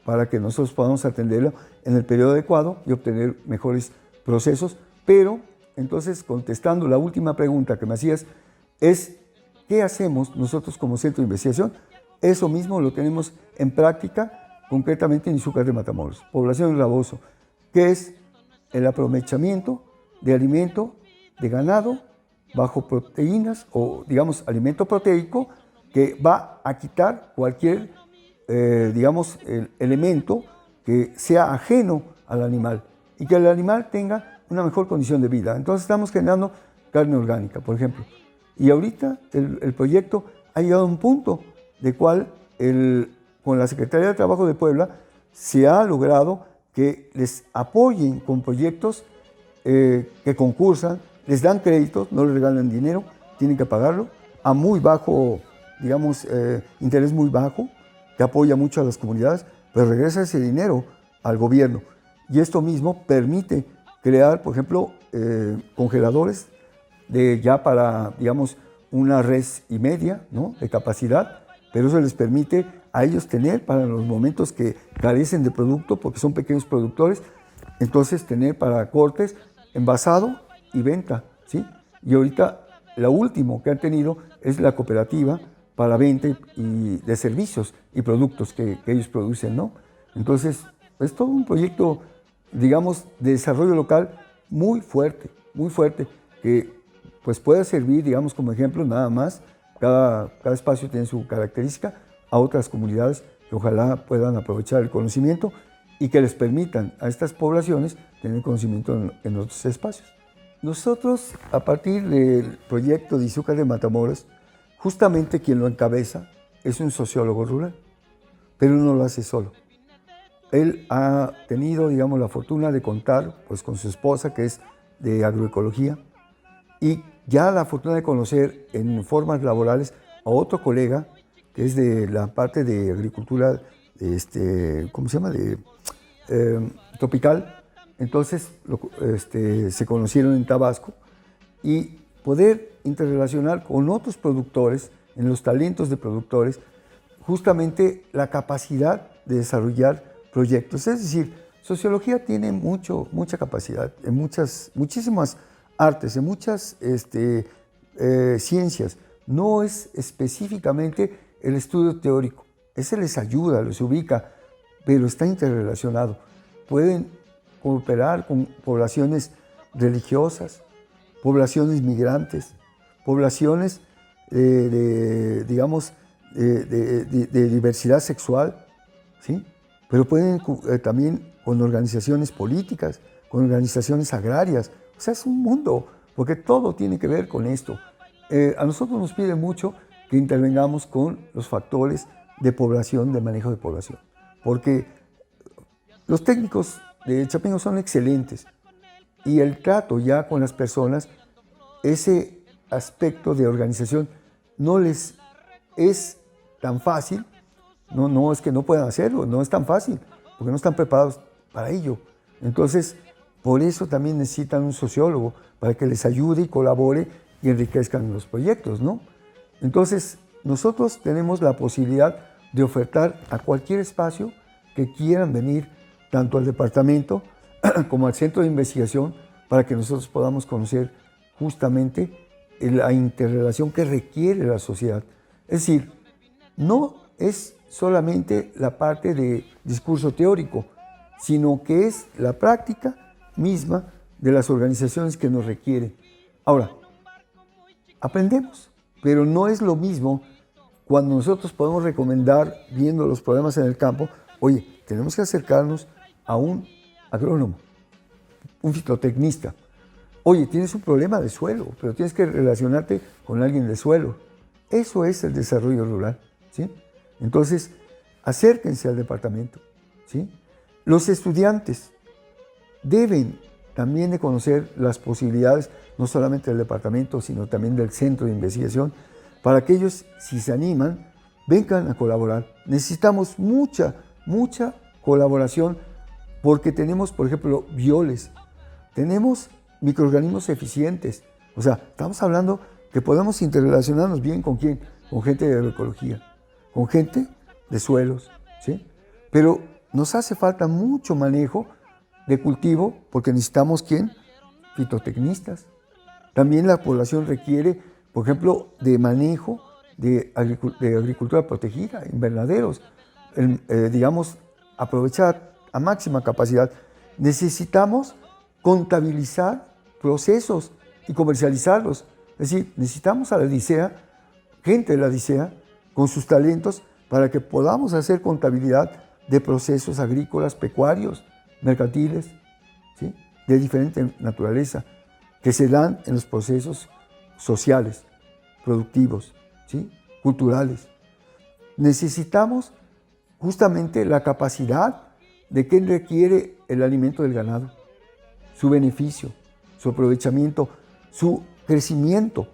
para que nosotros podamos atenderlo en el periodo adecuado y obtener mejores procesos. Pero, entonces, contestando la última pregunta que me hacías, es ¿qué hacemos nosotros como centro de investigación? Eso mismo lo tenemos en práctica, concretamente en Izúcar de Matamoros, población de Raboso, que es el aprovechamiento de alimento de ganado bajo proteínas o, digamos, alimento proteico que va a quitar cualquier digamos, el elemento que sea ajeno al animal y que el animal tenga una mejor condición de vida. Entonces estamos generando carne orgánica, por ejemplo. Y ahorita el proyecto ha llegado a un punto de cual con la Secretaría de Trabajo de Puebla se ha logrado que les apoyen con proyectos que concursan, les dan créditos, no les regalan dinero, tienen que pagarlo a muy bajo, digamos, interés muy bajo, que apoya mucho a las comunidades, pero regresa ese dinero al gobierno. Y esto mismo permite crear, por ejemplo, congeladores ya para, digamos, una res y media, ¿no?, de capacidad, pero eso les permite a ellos tener para los momentos que carecen de producto, porque son pequeños productores, entonces tener para cortes, envasado y venta, ¿sí? Y ahorita lo último que han tenido es la cooperativa para venta de servicios y productos que ellos producen, ¿no? Entonces, es todo un proyecto, digamos, de desarrollo local muy fuerte, que pues puede servir, digamos, como ejemplo nada más. Cada espacio tiene su característica a otras comunidades que ojalá puedan aprovechar el conocimiento y que les permitan a estas poblaciones tener conocimiento en otros espacios. Nosotros, a partir del proyecto de Izúcar de Matamoros, justamente quien lo encabeza es un sociólogo rural, pero no lo hace solo. Él ha tenido, digamos, la fortuna de contar pues, con su esposa, que es de agroecología, y ya la fortuna de conocer en formas laborales a otro colega, que es de la parte de agricultura, ¿cómo se llama?, tropical. Entonces se conocieron en Tabasco y poder interrelacionar con otros productores, en los talentos de productores, justamente la capacidad de desarrollar proyectos. Es decir, sociología tiene mucha capacidad en muchísimas artes, en muchas ciencias. No es específicamente el estudio teórico. Ese les ayuda, los ubica, pero está interrelacionado. Pueden cooperar con poblaciones religiosas, poblaciones migrantes, poblaciones de diversidad sexual, ¿sí? Pero pueden también con organizaciones políticas, con organizaciones agrarias. O sea, es un mundo, porque todo tiene que ver con esto. A nosotros nos pide mucho que intervengamos con los factores de población, de manejo de población, porque los técnicos de Chapingo son excelentes y el trato ya con las personas, ese aspecto de organización no les es tan fácil. No es que no puedan hacerlo, no es tan fácil, porque no están preparados para ello. Entonces, por eso también necesitan un sociólogo para que les ayude y colabore y enriquezcan los proyectos, ¿no? Entonces, nosotros tenemos la posibilidad de ofertar a cualquier espacio que quieran venir, tanto al departamento como al centro de investigación, para que nosotros podamos conocer justamente la interrelación que requiere la sociedad. Es decir, no es solamente la parte de discurso teórico, sino que es la práctica misma de las organizaciones que nos requieren. Ahora, aprendemos, pero no es lo mismo cuando nosotros podemos recomendar, viendo los problemas en el campo, oye, tenemos que acercarnos a un agrónomo, un fitotecnista. Oye, tienes un problema de suelo, pero tienes que relacionarte con alguien de suelo. Eso es el desarrollo rural, ¿sí? Entonces, acérquense al departamento, ¿sí? Los estudiantes deben también de conocer las posibilidades, no solamente del departamento, sino también del centro de investigación, para que ellos, si se animan, vengan a colaborar. Necesitamos mucha colaboración, porque tenemos, por ejemplo, bioles, tenemos microorganismos eficientes. O sea, estamos hablando que podemos interrelacionarnos bien con quién, con gente de agroecología, con gente de suelos, ¿sí? Pero nos hace falta mucho manejo de cultivo, porque necesitamos ¿quién? Fitotecnistas. También la población requiere, por ejemplo, de manejo de agricultura protegida, invernaderos, digamos, aprovechar a máxima capacidad. Necesitamos contabilizar procesos y comercializarlos. Es decir, necesitamos a la DICEA, gente de la DICEA, con sus talentos, para que podamos hacer contabilidad de procesos agrícolas, pecuarios, mercantiles, ¿sí? De diferente naturaleza, que se dan en los procesos sociales, productivos, ¿sí? Culturales. Necesitamos justamente la capacidad de qué requiere el alimento del ganado, su beneficio, su aprovechamiento, su crecimiento,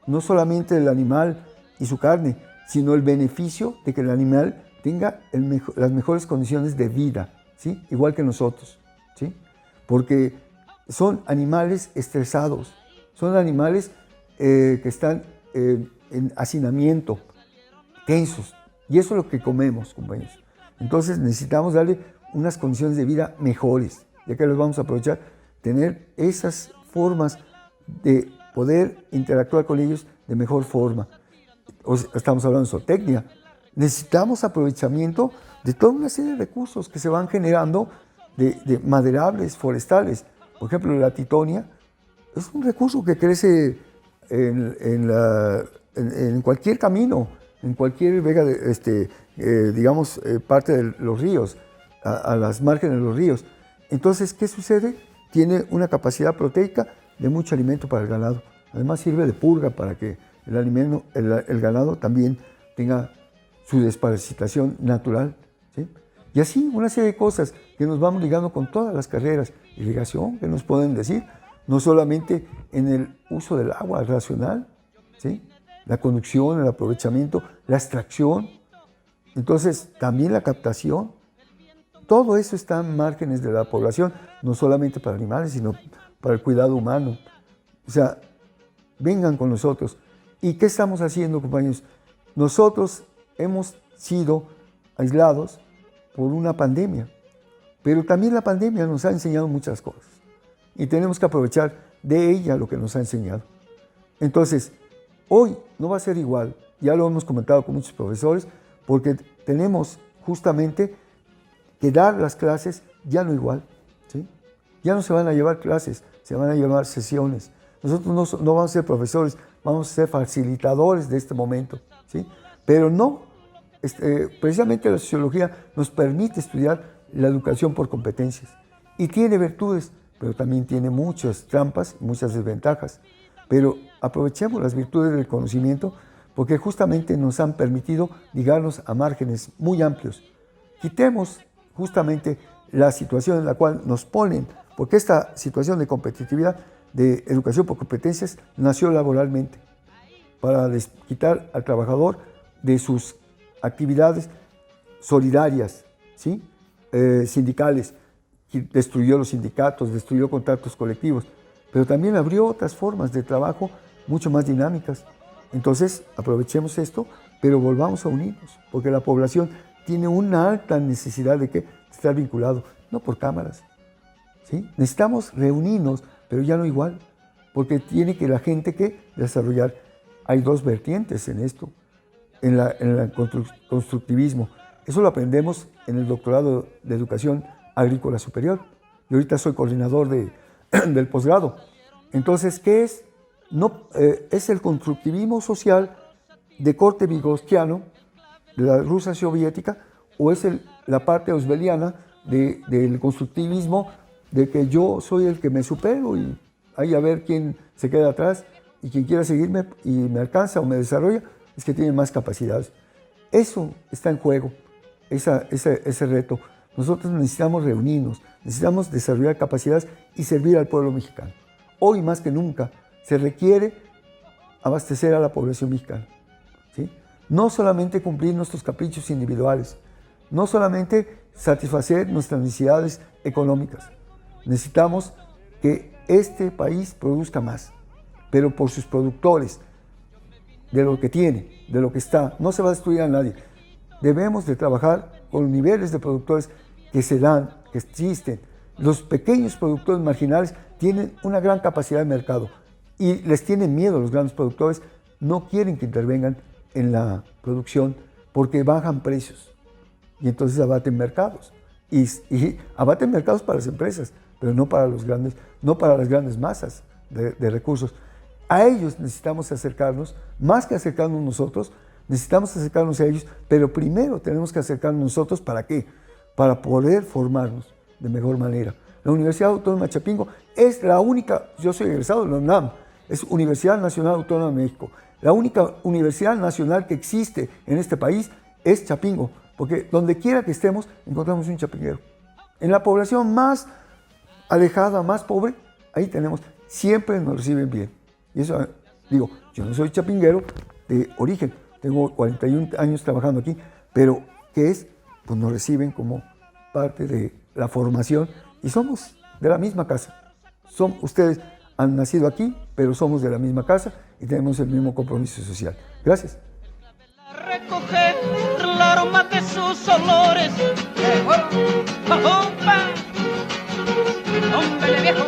no solamente del animal y su carne, sino el beneficio de que el animal tenga las mejores condiciones de vida, ¿sí? Igual que nosotros, ¿sí? Porque son animales estresados, son animales que están en hacinamiento, tensos, y eso es lo que comemos, compañeros. Entonces necesitamos darle unas condiciones de vida mejores, ya que los vamos a aprovechar, tener esas formas de poder interactuar con ellos de mejor forma. Estamos hablando de zootecnia. Necesitamos aprovechamiento de toda una serie de recursos que se van generando de maderables forestales. Por ejemplo, la titonia es un recurso que crece en cualquier camino, en cualquier vega, digamos, parte de los ríos, a las márgenes de los ríos. Entonces, ¿qué sucede? Tiene una capacidad proteica de mucho alimento para el ganado. Además, sirve de purga para que el ganado también tenga su desparasitación natural, ¿sí? Y así una serie de cosas que nos vamos ligando con todas las carreras. Irrigación, que nos pueden decir, no solamente en el uso del agua racional, ¿sí? La conducción, el aprovechamiento, la extracción, entonces también la captación. Todo eso está en márgenes de la población, no solamente para animales, sino para el cuidado humano. O sea, vengan con nosotros. ¿Y qué estamos haciendo, compañeros? Nosotros hemos sido aislados por una pandemia, pero también la pandemia nos ha enseñado muchas cosas y tenemos que aprovechar de ella lo que nos ha enseñado. Entonces, hoy no va a ser igual, ya lo hemos comentado con muchos profesores, porque tenemos justamente que dar las clases ya no igual, ¿sí? Ya no se van a llevar clases, se van a llevar sesiones. Nosotros no vamos a ser profesores, vamos a ser facilitadores de este momento, ¿sí? Pero no, precisamente la sociología nos permite estudiar la educación por competencias y tiene virtudes, pero también tiene muchas trampas, muchas desventajas. Pero aprovechemos las virtudes del conocimiento porque justamente nos han permitido ligarnos a márgenes muy amplios. Quitemos justamente la situación en la cual nos ponen, porque esta situación de competitividad, de educación por competencias, nació laboralmente, para quitar al trabajador de sus actividades solidarias, ¿sí? Sindicales. Destruyó los sindicatos, destruyó contratos colectivos, pero también abrió otras formas de trabajo mucho más dinámicas. Entonces, aprovechemos esto, pero volvamos a unirnos, porque la población tiene una alta necesidad de estar vinculado, no por cámaras, ¿sí? Necesitamos reunirnos, pero ya no igual, porque tiene que la gente que desarrollar. Hay dos vertientes en esto, en el constructivismo. Eso lo aprendemos en el doctorado de Educación Agrícola Superior. Y ahorita soy coordinador del posgrado. Entonces, ¿qué es? Es el constructivismo social de corte vygotsquiano, de la Rusia soviética, o es la parte osbeliana del constructivismo, de que yo soy el que me supero y ahí a ver quién se queda atrás, y quien quiera seguirme y me alcanza o me desarrolla, es que tiene más capacidades. Eso está en juego, ese reto. Nosotros necesitamos reunirnos, necesitamos desarrollar capacidades y servir al pueblo mexicano. Hoy más que nunca se requiere abastecer a la población mexicana, ¿sí? No solamente cumplir nuestros caprichos individuales, no solamente satisfacer nuestras necesidades económicas. Necesitamos que este país produzca más, pero por sus productores, de lo que tiene, de lo que está. No se va a destruir a nadie. Debemos de trabajar con niveles de productores que se dan, que existen. Los pequeños productores marginales tienen una gran capacidad de mercado y les tienen miedo los grandes productores, no quieren que intervengan en la producción porque bajan precios y entonces abaten mercados. Y abaten mercados para las empresas, pero no para los grandes, no para las grandes masas de recursos. A ellos necesitamos acercarnos, más que acercarnos nosotros, necesitamos acercarnos a ellos, pero primero tenemos que acercarnos nosotros, ¿para qué? Para poder formarnos de mejor manera. La Universidad Autónoma de Chapingo es la única, yo soy egresado de la UNAM, es Universidad Nacional Autónoma de México. La única universidad nacional que existe en este país es Chapingo, porque donde quiera que estemos encontramos un chapinguero. En la población más alejada, más pobre, ahí tenemos, siempre nos reciben bien. Y eso, digo, yo no soy chapinguero de origen, tengo 41 años trabajando aquí, pero ¿qué es? Pues nos reciben como parte de la formación y somos de la misma casa. Ustedes han nacido aquí, pero somos de la misma casa y tenemos el mismo compromiso social. Gracias. Recoger el aroma de sus olores. ¡Hombre viejo!